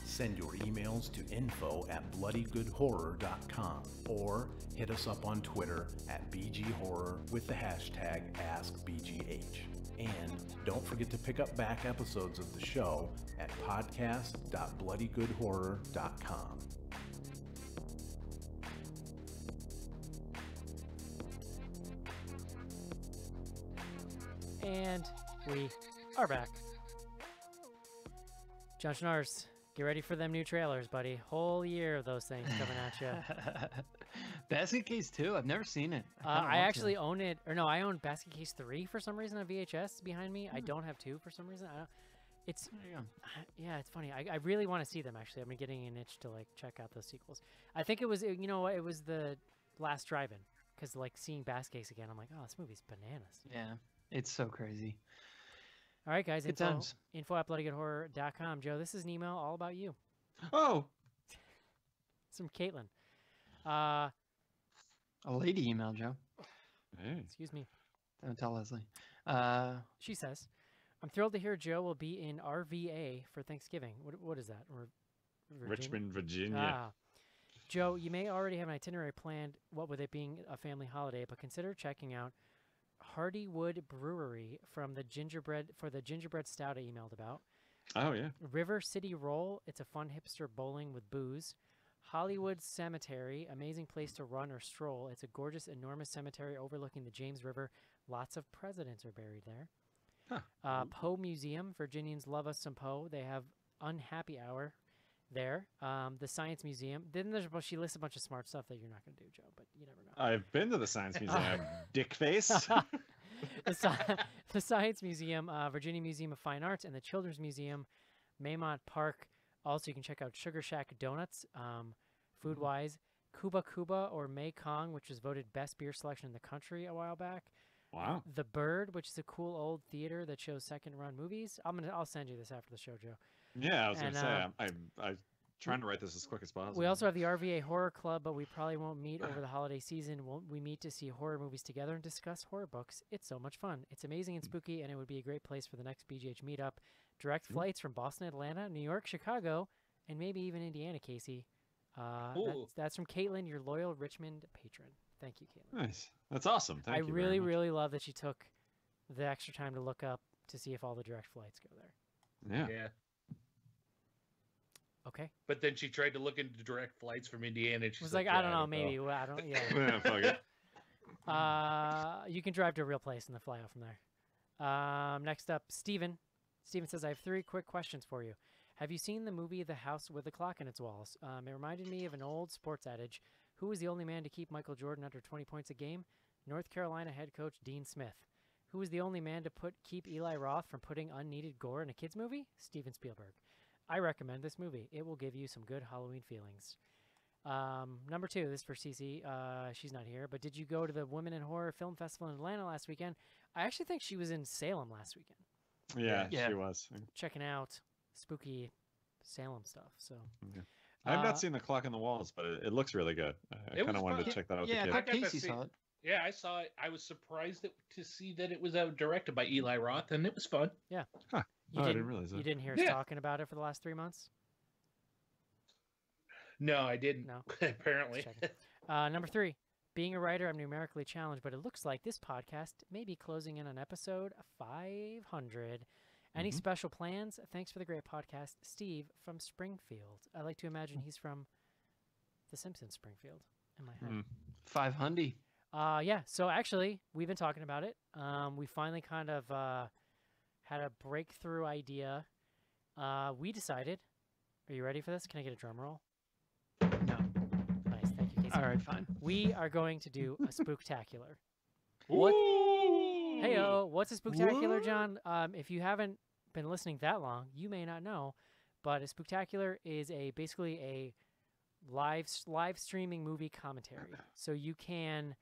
Send your emails to info@bloodygoodhorror.com or hit us up on Twitter at BGHorror with the hashtag AskBGH. And don't forget to pick up back episodes of the show at podcast.bloodygoodhorror.com. And we are back. John Schnars, get ready for them new trailers, buddy. Whole year of those things coming at you. Basket Case 2. I've never seen it. I actually own it, or no, I own Basket Case 3 for some reason on VHS behind me. I don't have 2 for some reason. I don't. It's yeah, it's funny. I really want to see them actually. I've been getting an itch to like check out those sequels. I think it was it was the last drive-in because like seeing Basket Case again, I'm like, oh, this movie's bananas. Yeah, it's so crazy. All right, guys. Good times. Info@bloodygoodhorror.com. Joe, this is an email all about you. Oh, It's from Caitlin. A lady email, Joe. hey. Excuse me. Don't tell Leslie. She says, "I'm thrilled to hear Joe will be in RVA for Thanksgiving. What is that? Or Virginia? Richmond, Virginia. Ah. Joe, you may already have an itinerary planned, what with it being a family holiday, but consider checking out Hardywood Brewery for the gingerbread stout I emailed about. Oh, yeah. River City Roll, it's a fun hipster bowling with booze. Hollywood Cemetery, amazing place to run or stroll. It's a gorgeous, enormous cemetery overlooking the James River. Lots of presidents are buried there. Huh. Poe Museum, Virginians love us some Poe. They have Unhappy Hour there. The Science Museum. Then she lists a bunch of smart stuff that you're not going to do, Joe, but you never know. I've been to the Science Museum, dick face. The Science Museum, Virginia Museum of Fine Arts, and the Children's Museum, Maymont Park. Also, you can check out Sugar Shack Donuts, food-wise. Cuba Cuba or Mekong, which was voted best beer selection in the country a while back. Wow. The Bird, which is a cool old theater that shows second-run movies. I'll send you this after the show, Joe. Yeah, I was going And, to say, I'm trying to write this as quick as possible. We also have the RVA Horror Club, but we probably won't meet over the holiday season. We meet to see horror movies together and discuss horror books. It's so much fun. It's amazing and spooky, and it would be a great place for the next BGH meetup. Direct flights from Boston, Atlanta, New York, Chicago, and maybe even Indiana, Casey. That's from Caitlin, your loyal Richmond patron. Thank you, Caitlin. Nice. That's awesome. Thank I you. very really, much. really love that she took the extra time to look up to see if all the direct flights go there. Yeah. Yeah. Okay. But then she tried to look into direct flights from Indiana. And she's Was like, "Yeah, I don't know, maybe. Well, I don't. Yeah. Yeah, fuck it. You can drive to a real place and then fly out from there. Next up, Steven. Steven says, I have 3 quick questions for you. Have you seen the movie The House with a Clock in Its Walls? It reminded me of an old sports adage. Who was the only man to keep Michael Jordan under 20 points a game? North Carolina head coach Dean Smith. Who was the only man to keep Eli Roth from putting unneeded gore in a kids movie? Steven Spielberg. I recommend this movie. It will give you some good Halloween feelings. Number 2, this is for Cece. She's not here, but did you go to the Women in Horror Film Festival in Atlanta last weekend? I actually think she was in Salem last weekend. Yeah, she was. Checking out spooky Salem stuff. So Yeah. I have not seen The Clock on the Walls, but it looks really good. I It kind was of wanted fun. to check that out with Yeah, I the thought kid. I got to Casey see saw it. Yeah, I saw it. I was surprised to see that it was directed by Eli Roth, and it was fun. you Oh, I didn't realize You that. didn't hear us Yeah. talking about it for the last 3 months? No, I didn't. No. Apparently. Just checking. Number 3. Being a writer, I'm numerically challenged, but it looks like this podcast may be closing in on episode 500. Any Mhm. special plans? Thanks for the great podcast, Steve from Springfield. I like to imagine he's from The Simpsons Springfield in my head. 500. Yeah, so actually, we've been talking about it. We finally kind of had a breakthrough idea. We decided. Are you ready for this? Can I get a drum roll? No. Nice, thank you, Casey. All right, fine. We are going to do a spooktacular. What? Heyo, what's a spooktacular, John? If you haven't been listening that long, you may not know, but a spooktacular is basically a live streaming movie commentary. So you can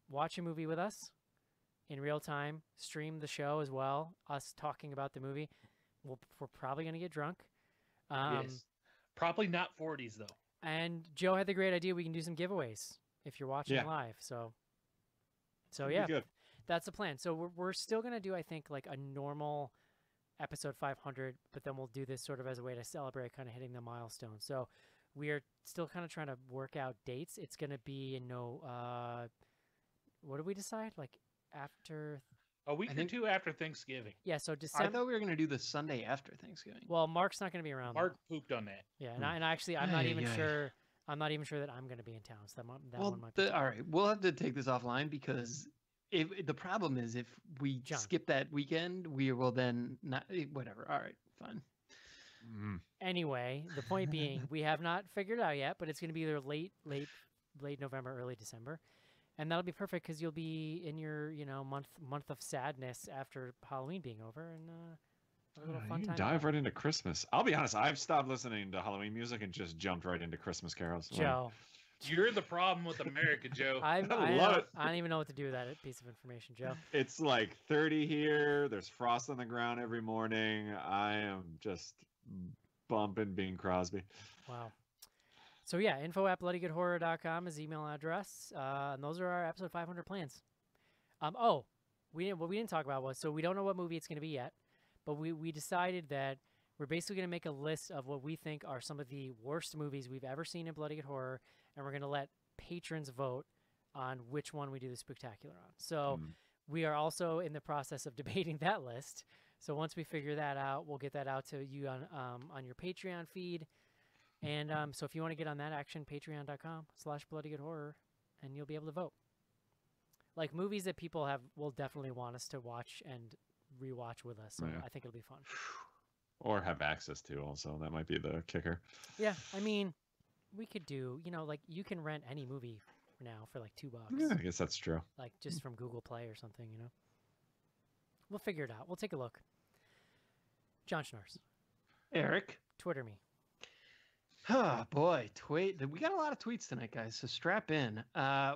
watch a movie with us in real time, stream the show as well, us talking about the movie. We're probably going to get drunk. Yes. Probably not 40s, though. And Joe had the great idea we can do some giveaways if you're watching Yeah. live. So That'd be yeah, good. that's the plan. So we're still going to do, I think, like a normal episode 500, but then we'll do this sort of as a way to celebrate kind of hitting the milestone. So we are still kind of trying to work out dates. It's going to be in what did we decide? Like after, A week I or think- 2 after Thanksgiving. yeah, so I December. thought we were going to do the Sunday after Thanksgiving. Well, Mark's not going to be around. Mark pooped on that. Yeah, and actually, I'm not Ay, even ay. sure. I'm not even sure that I'm going to be in town. So that Well, one might be. all right, we'll have to take this offline because the problem is if we John. skip that weekend, we will then not. Whatever. All right, fine. Anyway, the point being, we have not figured it out yet, but it's going to be either late November, early December, and that'll be perfect because you'll be in your month of sadness after Halloween being over, and a little fun You time. dive right into Christmas. I'll be honest, I've stopped listening to Halloween music and just jumped right into Christmas carols. Like, Joe, You're the problem with America, Joe. I love it. don't even know what to do with that piece of information, Joe. It's like 30 here. There's frost on the ground every morning. I am just bumping Bing Crosby. Wow. So yeah, info@bloodygoodhorror.com is the email address, and those are our episode 500 plans. What we didn't talk about was, so we don't know what movie it's going to be yet, but we decided that we're basically going to make a list of what we think are some of the worst movies we've ever seen in Bloody Good Horror, and we're going to let patrons vote on which one we do the spooktacular on. So we are also in the process of debating that list. So once we figure that out, we'll get that out to you on your Patreon feed. And so if you want to get on that action, patreon.com/bloodygoodhorror, and you'll be able to vote. Like movies that people will definitely want us to watch and rewatch with us. So Yeah. I think it'll be fun. Or have access to also. That might be the kicker. Yeah, I mean, we could do, like you can rent any movie now for like $2. Yeah, I guess that's true. Like just from Google Play or something, We'll figure it out. We'll take a look. John Schnars, Eric. Twitter me. Oh boy, tweet. We got a lot of tweets tonight, guys. So strap in.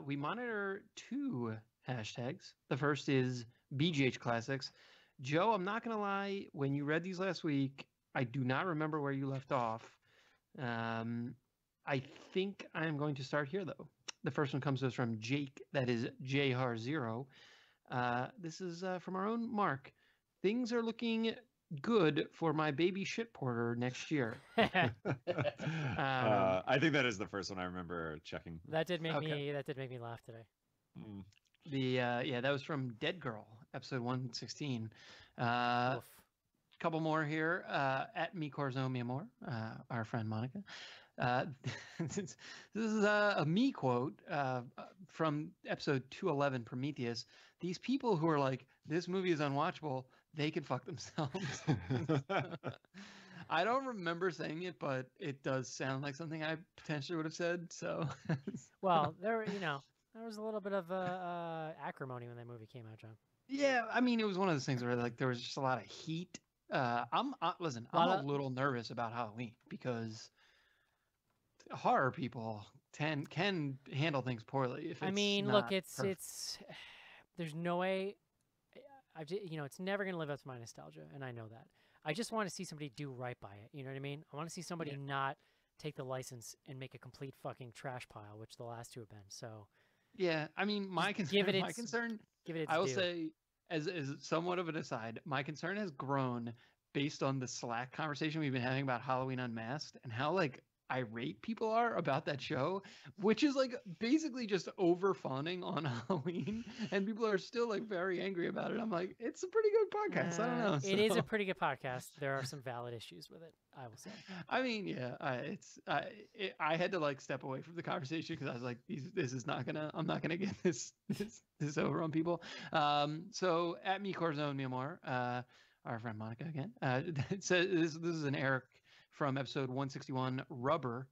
We monitor 2 hashtags. The first is BGH Classics. Joe, I'm not gonna lie. When you read these last week, I do not remember where you left off. I think I'm going to start here though. The first one comes to us from Jake. That is JHAR0. This is from our own Mark. Things are looking good for my baby shit porter next year. I think that is the first one I remember checking. That did make me laugh today. Mm. That was from Dead Girl, episode 116. Oof. Couple more here. At Mi Corzo Mi Amor, our friend Monica. This is a me quote from episode 211, Prometheus. These people who are like, this movie is unwatchable, they can fuck themselves. I don't remember saying it, but it does sound like something I potentially would have said. So, well, there was a little bit of acrimony when that movie came out, John. Yeah, I mean, it was one of those things where like there was just a lot of heat. I'm a little nervous about Halloween because horror people can handle things poorly. If it's there's no way. It's never gonna live up to my nostalgia, and I know that. I just want to see somebody do right by it. You know what I mean? I want to see somebody not take the license and make a complete fucking trash pile, which the last two have been. So. Yeah, I mean, my concern. I will say, as somewhat of an aside, my concern has grown based on the Slack conversation we've been having about Halloween Unmasked and how like irate people are about that show, which is like basically just over fawning on Halloween, and people are still like very angry about it. I'm like, it's a pretty good podcast. I don't know. It is a pretty good podcast. There are some valid issues with it, I will say. I mean, yeah, I had to like step away from the conversation because I was like, I'm not gonna get this over on people. So at Mi Corzone Mi Amor, our friend Monica again, it says this is an Eric from episode 161, Rubber.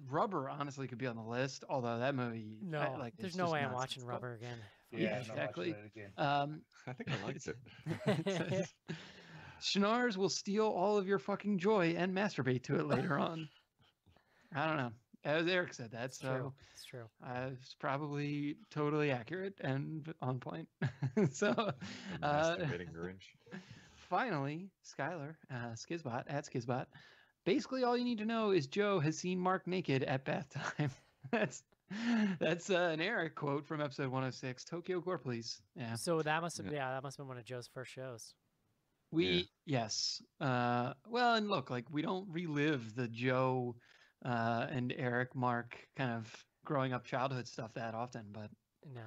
Rubber honestly could be on the list, although that movie. No, there's no way I'm watching Rubber again. Yeah, exactly. I think I liked it. It says, Schnars will steal all of your fucking joy and masturbate to it later on. I don't know. As Eric said that, so it's true. It's probably totally accurate and on point. So, masturbating Grinch. Finally, Skylar, Skizbot at Skizbot. Basically, all you need to know is Joe has seen Mark naked at bath time. That's an Eric quote from episode 106. Tokyo Gore, please. Yeah. So that must have been one of Joe's first shows. Yes. Well, and look, like we don't relive the Joe and Eric Mark kind of growing up childhood stuff that often, but no,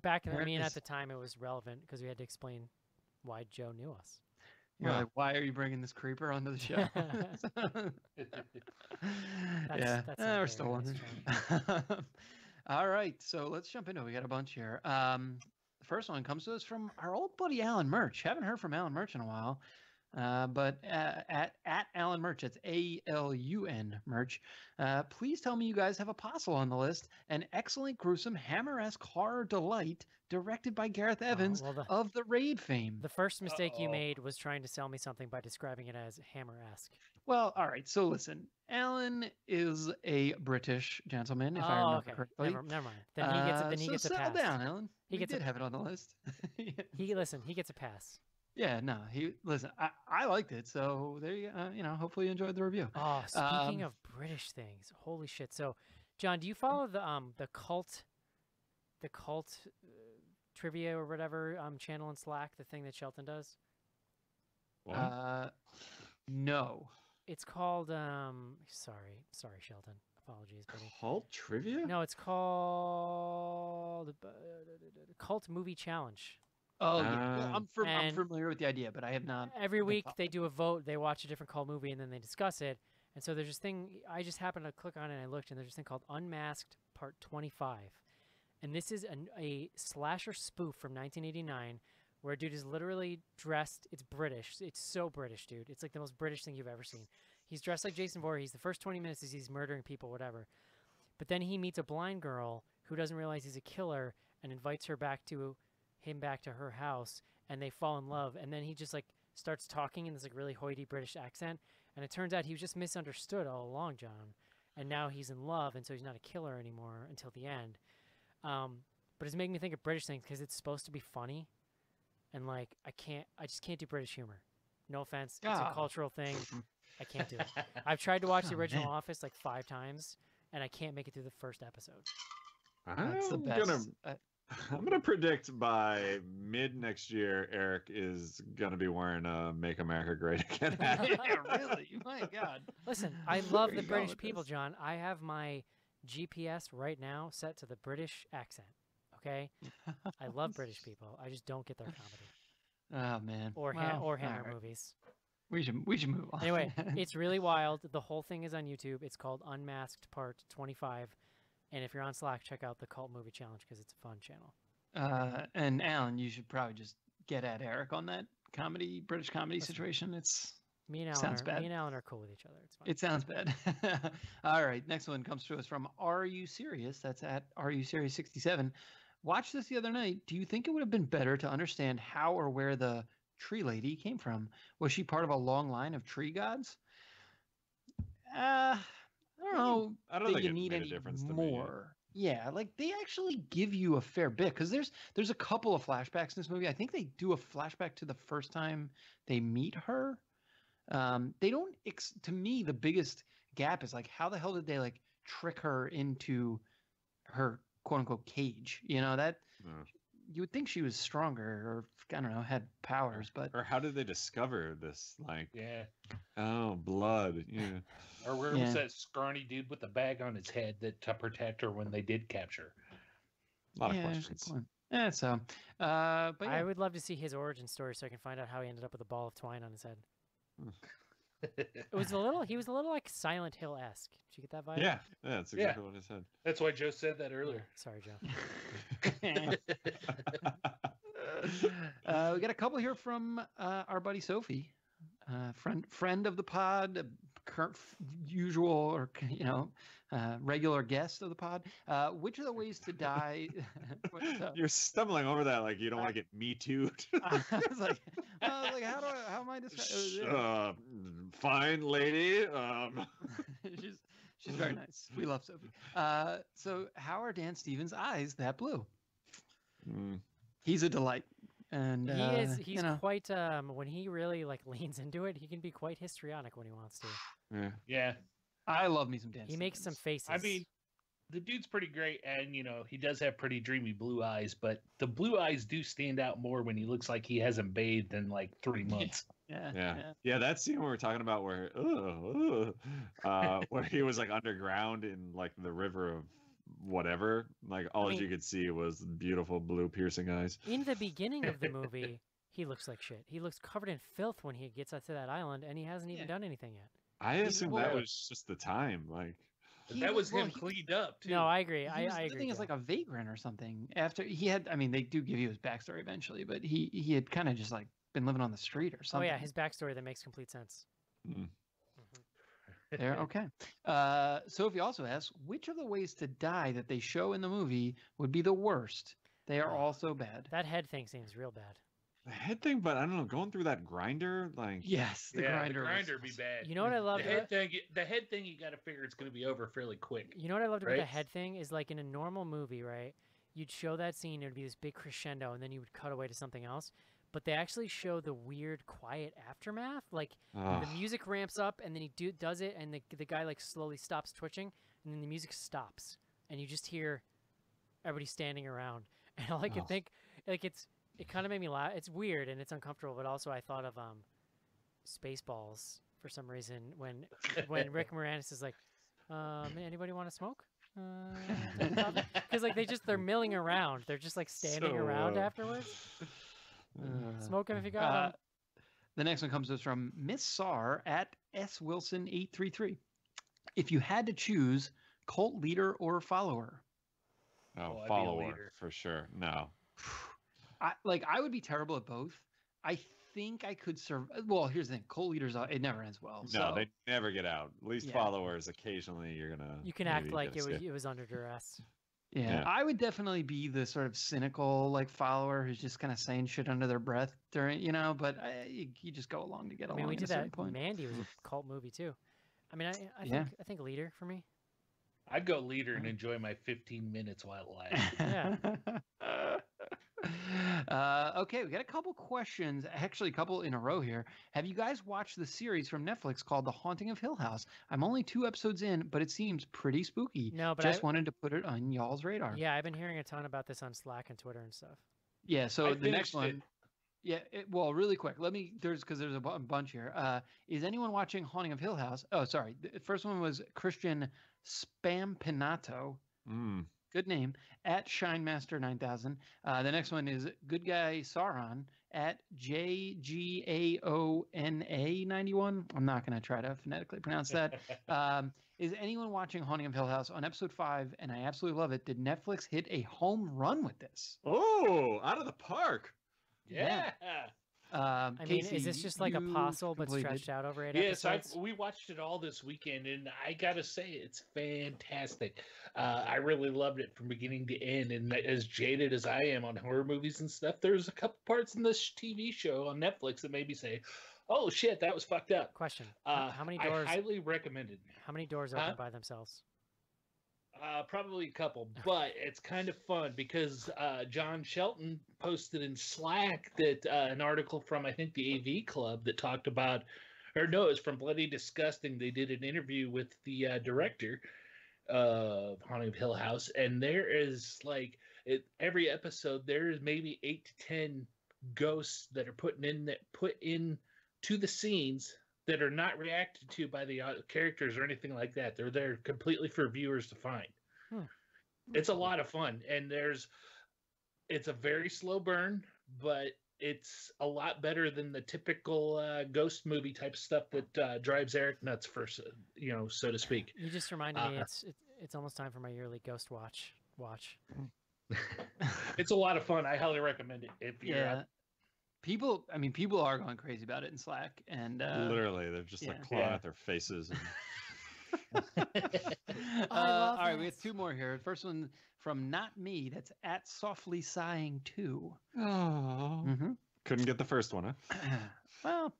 back in at the time it was relevant because we had to explain why Joe knew us. You're like, why are you bringing this creeper onto the show? We're still wondering. All right, so let's jump into it. We got a bunch here. The first one comes to us from our old buddy Alan Murch. Haven't heard from Alan Murch in a while, but at Alan Murch, it's ALUN Murch. Please tell me you guys have Apostle on the list, an excellent gruesome Hammer-esque horror delight directed by Gareth Evans of the Raid fame. The first mistake you made was trying to sell me something by describing it as Hammer-esque. Well, all right. So listen, Alan is a British gentleman, if I remember correctly. Never mind. Then he gets a pass. Settle down, Alan. He did have it on the list. He gets a pass. Yeah, no. I liked it, so there you hopefully you enjoyed the review. Oh, speaking of British things, holy shit! So, John, do you follow the cult trivia or whatever channel in Slack, the thing that Shelton does? What? No. It's called sorry Shelton. Apologies, buddy. Cult trivia? No, it's called Cult Movie Challenge. Oh, yeah. Well, I'm familiar with the idea, but I have not. Every week they do a vote. They watch a different cult movie and then they discuss it. And so there's this thing. I just happened to click on it and I looked, and there's this thing called Unmasked Part 25. And this is a slasher spoof from 1989 where a dude is literally dressed. It's British. It's so British, dude. It's like the most British thing you've ever seen. He's dressed like Jason Voorhees. The first 20 minutes is he's murdering people, whatever. But then he meets a blind girl who doesn't realize he's a killer and invites her back to her house, and they fall in love. And then he just like starts talking in this like really hoity British accent. And it turns out he was just misunderstood all along, John. And now he's in love, and so he's not a killer anymore until the end. But it's making me think of British things because it's supposed to be funny. And like, I just can't do British humor. No offense. It's a cultural thing. I can't do it. I've tried to watch the original Office like 5 times, and I can't make it through the first episode. That's the best. I'm gonna predict by mid next year, Eric is gonna be wearing a "Make America Great Again" hat. Yeah, really? My God. Listen, I love Where the you going British with people, this? John. I have my GPS right now set to the British accent. Okay, I love British people. I just don't get their comedy Oh man. or Well, Hammer all right. movies. We should move on. Anyway, it's really wild. The whole thing is on YouTube. It's called Unmasked Part 25. And if you're on Slack, check out the Cult Movie Challenge because it's a fun channel. And Alan, you should probably just get at Eric on that British comedy situation. It's Me and sounds bad. Me and Alan are cool with each other. It's fine. It sounds bad. All right, next one comes to us from Are You Serious? That's at Are You Serious 67. Watched this the other night. Do you think it would have been better to understand how or where the tree lady came from? Was she part of a long line of tree gods? I don't know. I don't that think you it need made a any difference to me. more. Yeah, like they actually give you a fair bit because there's a couple of flashbacks in this movie. I think they do a flashback to the first time they meet her. They don't. To me, the biggest gap is like, how the hell did they like trick her into her quote unquote cage? You know that you would think she was stronger or I don't know had powers, but Or how did they discover this? Like, Yeah. oh, blood. Yeah. Or where Yeah. was that scrawny dude with the bag on his head that to protect her when they did capture? A lot of yeah, questions. good point. Yeah, so but yeah. I would love to see his origin story so I can find out how he ended up with a ball of twine on his head. It was a little. He was a little like Silent Hill-esque. Did you get that vibe? Yeah, that's exactly what I said. That's why Joe said that earlier. Sorry, Joe. We got a couple here from our buddy Sophie, friend of the pod, current usual or regular guest of the pod. Which of the ways to die? You're stumbling over that like you don't want to get me too'd. I was like, how am I describing? Fine, lady. She's very nice. We love Sophie. So how are Dan Stevens' eyes that blue? He's a delight. And he is. He's quite. When he really like leans into it, he can be quite histrionic when he wants to. Yeah. Yeah. I love me some Dan. He makes some faces. I mean, the dude's pretty great, and he does have pretty dreamy blue eyes, but the blue eyes do stand out more when he looks like he hasn't bathed in like 3 months. Yeah. That scene we were talking about where where he was like underground in like the river of whatever, like all you could see was beautiful blue piercing eyes. In the beginning of the movie, he looks like shit. He looks covered in filth when he gets out to that island, and he hasn't even done anything yet. I assume that was just the time, like. That was him cleaned up too. No, I agree. I agree. The thing is like a vagrant or something. After he had, I mean, they do give you his backstory eventually, but he had kind of just like been living on the street or something. Oh yeah, his backstory that makes complete sense. There, okay. Sophie also asks, which of the ways to die that they show in the movie would be the worst? They are all so bad. That head thing seems real bad. The head thing, but I don't know, going through that grinder, like yes, the grinder would be bad. You know what I love? The head thing, you got to figure it's going to be over fairly quick. You know what I loved about the head thing is like in a normal movie, right? You'd show that scene, it would be this big crescendo, and then you would cut away to something else. But they actually show the weird, quiet aftermath. Like the music ramps up, and then he does it, and the guy like slowly stops twitching, and then the music stops, and you just hear everybody standing around. And all I can think, like it kind of made me laugh. It's weird and it's uncomfortable, but also I thought of Spaceballs for some reason when Rick Moranis is like, anybody want to smoke? Because like they're milling around. They're just like standing around afterwards. Smoke them if you got them. The next one comes to us from Miss Sar at SWilson833. If you had to choose cult leader or follower? Follower for sure. No. I would be terrible at both. I think I could serve. Well, here's the thing: cult leaders, it never ends well. No, they never get out. At least followers, occasionally you're gonna. You can act like it was under duress. Yeah, I would definitely be the sort of cynical like follower who's just kind of saying shit under their breath during, But you just go along to get along. We did that. Point. Mandy was a cult movie too. I mean, I think leader for me. I'd go leader and enjoy my 15 minutes while it lasts. Yeah. Okay, we got a couple questions, actually a couple in a row here. Have you guys watched the series from Netflix called The Haunting of Hill House? I'm only 2 episodes in, but it seems pretty spooky. No, but just wanted to put it on y'all's radar. Yeah, I've been hearing a ton about this on Slack and Twitter and stuff. Yeah, so I the next finished one. it. Yeah, well, really quick. There's a bunch here. Is anyone watching Haunting of Hill House? Oh, sorry. The first one was Christian Spampinato. Good name, at ShineMaster9000. The next one is Good Guy Sauron at JGAONA91. I'm not going to try to phonetically pronounce that. Is anyone watching Haunting of Hill House on episode 5? And I absolutely love it. Did Netflix hit a home run with this? Oh, out of the park. Yeah. I mean, Casey, is this just like Apostle but completed. stretched out over 8 Yes, episodes? we watched it all this weekend, and I gotta say, it's fantastic. I really loved it from beginning to end. And as jaded as I am on horror movies and stuff, there's a couple parts in this TV show on Netflix that made me say, "Oh shit, that was fucked up." Question: How many doors? I highly recommend it. How many doors open by themselves? Probably a couple, but it's kind of fun because John Shelton posted in Slack that an article from, I think, the AV Club that talked about, or no, it's from Bloody Disgusting. They did an interview with the director of Haunting of Hill House, and there is every episode there is maybe 8 to 10 ghosts that are put in to the scenes that are not reacted to by the characters or anything like that. They're there completely for viewers to find. It's a lot of fun, and it's a very slow burn, but it's a lot better than the typical ghost movie type stuff that drives Eric nuts, so to speak. You just reminded me it's almost time for my yearly ghost watch. It's a lot of fun. I highly recommend it. If you're out. People are going crazy about it in Slack, and literally, they're just like clawing at their faces. All right, we have 2 more here. First one from Not Me. That's at Softly Sighing 2. Oh, couldn't get the first one, huh? Well,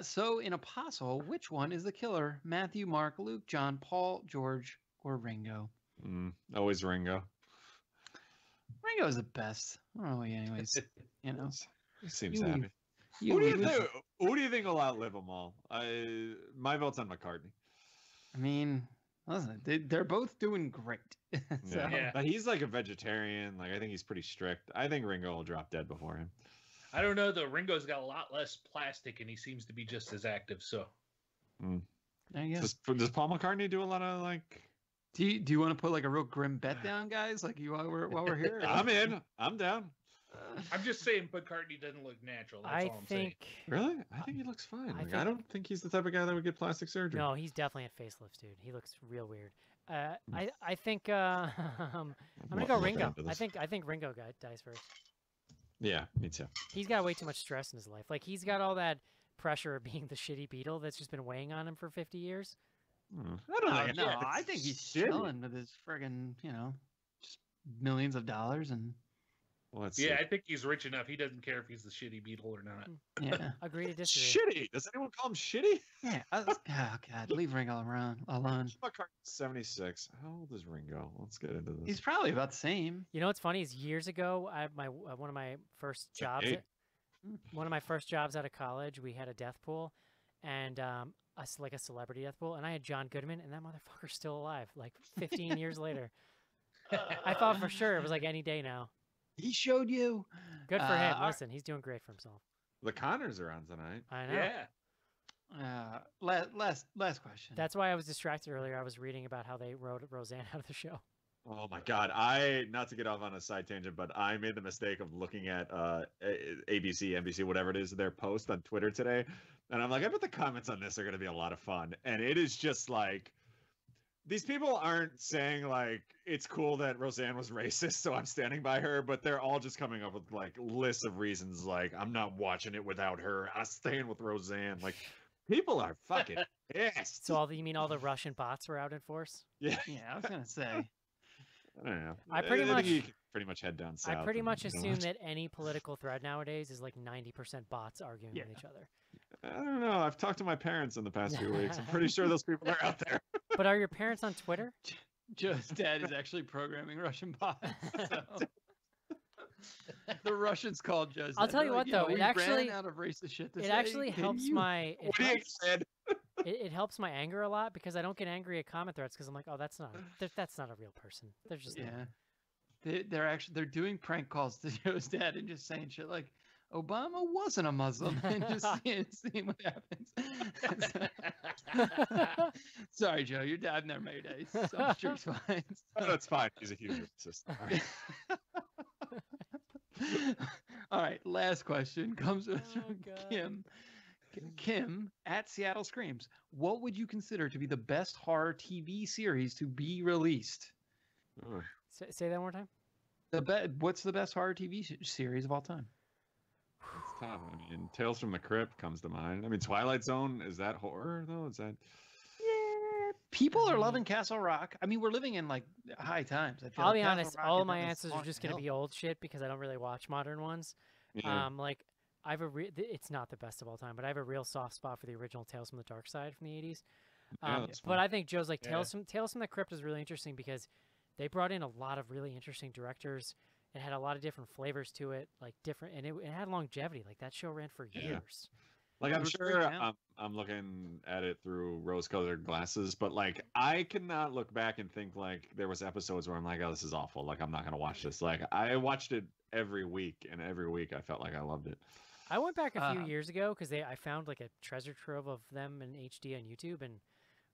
so in Apostle, which one is the killer? Matthew, Mark, Luke, John, Paul, George, or Ringo? Always Ringo. Ringo is the best. I don't know, anyways. You know. He seems happy. Who do you think will outlive them all? My vote's on McCartney. I mean, listen, they're both doing great. But he's like a vegetarian. Like, I think he's pretty strict. I think Ringo will drop dead before him. I don't know though. Ringo's got a lot less plastic, and he seems to be just as active. So, I guess. Does Paul McCartney do a lot of like? Do you want to put like a real grim bet down, guys? Like while we're here. I'm in. I'm down. I'm just saying McCartney doesn't look natural. That's all I'm saying. Really? I think he looks fine. I don't think he's the type of guy that would get plastic surgery. No, he's definitely a facelift, dude. He looks real weird. I think I'm gonna go Ringo. I think Ringo dies first. Yeah, me too. He's got way too much stress in his life. Like, he's got all that pressure of being the shitty Beatle that's just been weighing on him for 50 years. I don't know. I think he's chilling with his friggin', just millions of dollars and. Well, I think he's rich enough. He doesn't care if he's the shitty Beatle or not. Yeah. Agree to disagree. Shitty. Does anyone call him shitty? Yeah. Oh God, leave Ringo alone. McCartney's 76. How old is Ringo? Let's get into this. He's probably about the same. You know what's funny is years ago, one of my first jobs out of college, we had a death pool, and like a celebrity death pool, and I had John Goodman, and that motherfucker's still alive, like 15 years later. I thought for sure it was like any day now. He showed you. Good for him. Listen, he's doing great for himself. The Connors are on tonight. I know. Yeah. Last question. That's why I was distracted earlier. I was reading about how they wrote Roseanne out of the show. Oh my God. Not to get off on a side tangent, but I made the mistake of looking at ABC, NBC, whatever it is, their post on Twitter today. And I'm like, I bet the comments on this are going to be a lot of fun. And it is just like, these people aren't saying like it's cool that Roseanne was racist, so I'm standing by her, but they're all just coming up with like lists of reasons like I'm not watching it without her. I'm staying with Roseanne. Like, people are fucking pissed. So you mean all the Russian bots were out in force? Yeah, I was gonna say. I don't know. I think you can pretty much head down south. I pretty much assume that any political thread nowadays is like 90% bots arguing with each other. I don't know. I've talked to my parents in the past few weeks. I'm pretty sure those people are out there. But are your parents on Twitter? Joe's dad is actually programming Russian bots. So. The Russians called Joe's I'll dad. tell you They're what, like, though, we it actually- ran out of racist shit to It say. actually Can helps you- my What do you said? it helps my anger a lot because I don't get angry at comment threads because I'm like, oh, that's not a real person. They're just Yeah. They're doing prank calls to Joe's dad and just saying shit like Obama wasn't a Muslim and just seeing what happens. Sorry, Joe, your dad never made it. I'm sure he's fine. Oh, that's fine. He's a huge racist. All right. All right, last question comes from God. Kim. Kim at Seattle Screams. What would you consider to be the best horror TV series to be released? Ugh. Say that one more time. What's the best horror TV series of all time? It's tough. I mean, Tales from the Crypt comes to mind. I mean, Twilight Zone, is that horror though? Is that? Yeah, people are loving Castle Rock. I mean, we're living in like high times. I feel I'll like be Castle honest. Rock All is of my on this answers are long just gonna hill. be old shit because I don't really watch modern ones. Yeah. Like I have it's not the best of all time, but I have a real soft spot for the original Tales from the Dark Side from the 80s. Yeah, that's But fine. I think Joe's like Yeah. Tales from the Crypt is really interesting because they brought in a lot of really interesting directors. It had a lot of different flavors to it, like different, and it had longevity. Like that show ran for Yeah. years. Like It I'm was sure great, yeah. I'm looking at it through rose-colored glasses, but like I cannot look back and think like there was episodes where I'm like, oh, this is awful. Like I'm not gonna watch this. Like I watched it every week, and every week I felt like I loved it. I went back a few Uh, years ago because I found like a treasure trove of them in HD on YouTube and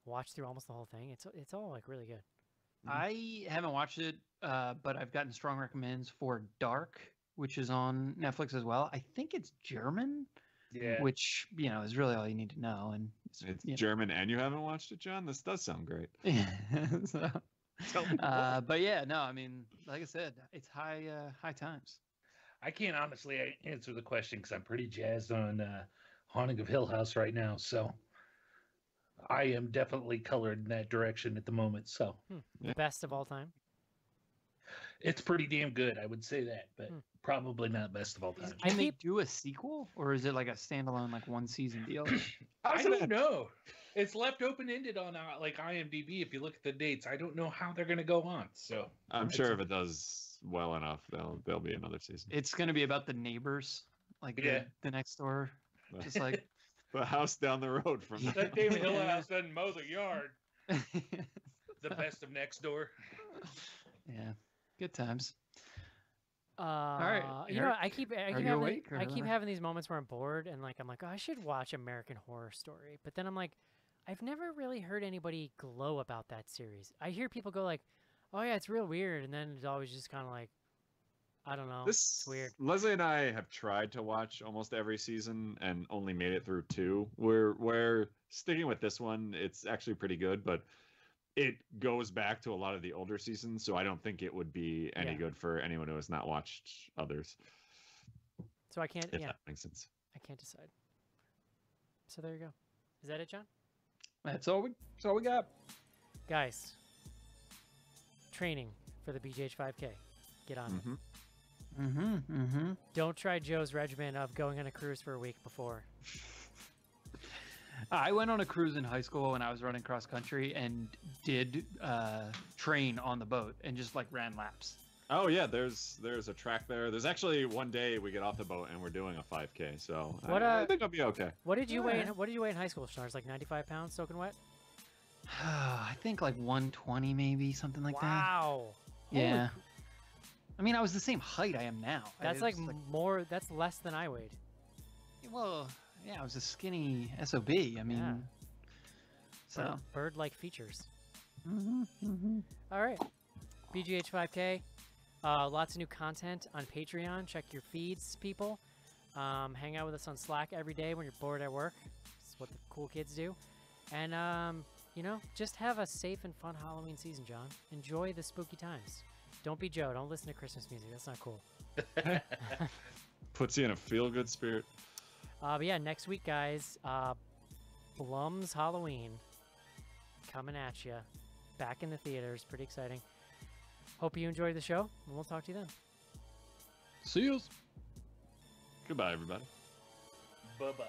watched through almost the whole thing. It's all like really good. I haven't watched it, but I've gotten strong recommends for Dark, which is on Netflix as well. I think it's German, Yeah. which is really all you need to know. And It's you know. German, and you haven't watched it, John. This does sound great. So, Tell me more. but yeah, no, I mean, like I said, it's high times. I can't honestly answer the question because I'm pretty jazzed on Haunting of Hill House right now. So I am definitely colored in that direction at the moment. So Yeah. Best of all time. it's pretty damn good. I would say that, but Hmm. probably not best of all time. I Can they keep- do a sequel, or is it like a standalone, like one season deal? I don't know. It's left open ended on like IMDb. If you look at the dates, I don't know how they're going to go on. So I'm it's sure a- if it does well enough, there'll be another season. It's going to be about the neighbors, like Yeah. the next door, just like. The house down the road from that damn Hill House doesn't mow the yard. The best of next door. Yeah, good times. right. You know, Eric, I keep you awake, I keep or- having these moments where I'm bored and like I'm like, oh, I should watch American Horror Story, but then I'm like, I've never really heard anybody glow about that series. I hear people go like, oh yeah, it's real weird, and then it's always just kind of like, I don't know, it's weird. Leslie and I have tried to watch almost every season and only made it through 2. We're sticking with this one. It's actually pretty good, but it goes back to a lot of the older seasons, so I don't think it would be any Yeah. good for anyone who has not watched others. So I can't, If yeah, that makes sense. I can't decide. So there you go. Is that it, John? That's all we got. Guys, training for the BGH 5K. Get on it. Mhm. Mm-hmm. Don't try Joe's regimen of going on a cruise for a week before. I went on a cruise in high school when I was running cross country and did train on the boat and just like ran laps. Oh yeah, there's a track there. There's actually one day we get off the boat and we're doing a 5K, so What, I think I'll be okay. What did you weigh? Alright. What did you weigh in high school, Schnars? Like 95 pounds, soaking wet. I think like 120 maybe, something like that. Wow. Holy Yeah. I mean, I was the same height I am now. That's It's like more. That's less than I weighed. well, yeah, I was a skinny SOB. I mean, Yeah. so. Bird-like features. Mm-hmm. All right. BGH 5K. Lots of new content on Patreon. Check your feeds, people. Hang out with us on Slack every day when you're bored at work. It's what the cool kids do. And, just have a safe and fun Halloween season, John. Enjoy the spooky times. Don't be Joe. Don't listen to Christmas music. That's not cool. Puts you in a feel-good spirit. But yeah, next week, guys, Blum's Halloween coming at you. Back in the theaters. Pretty exciting. Hope you enjoyed the show, and we'll talk to you then. See you. Goodbye, everybody. Bye-bye.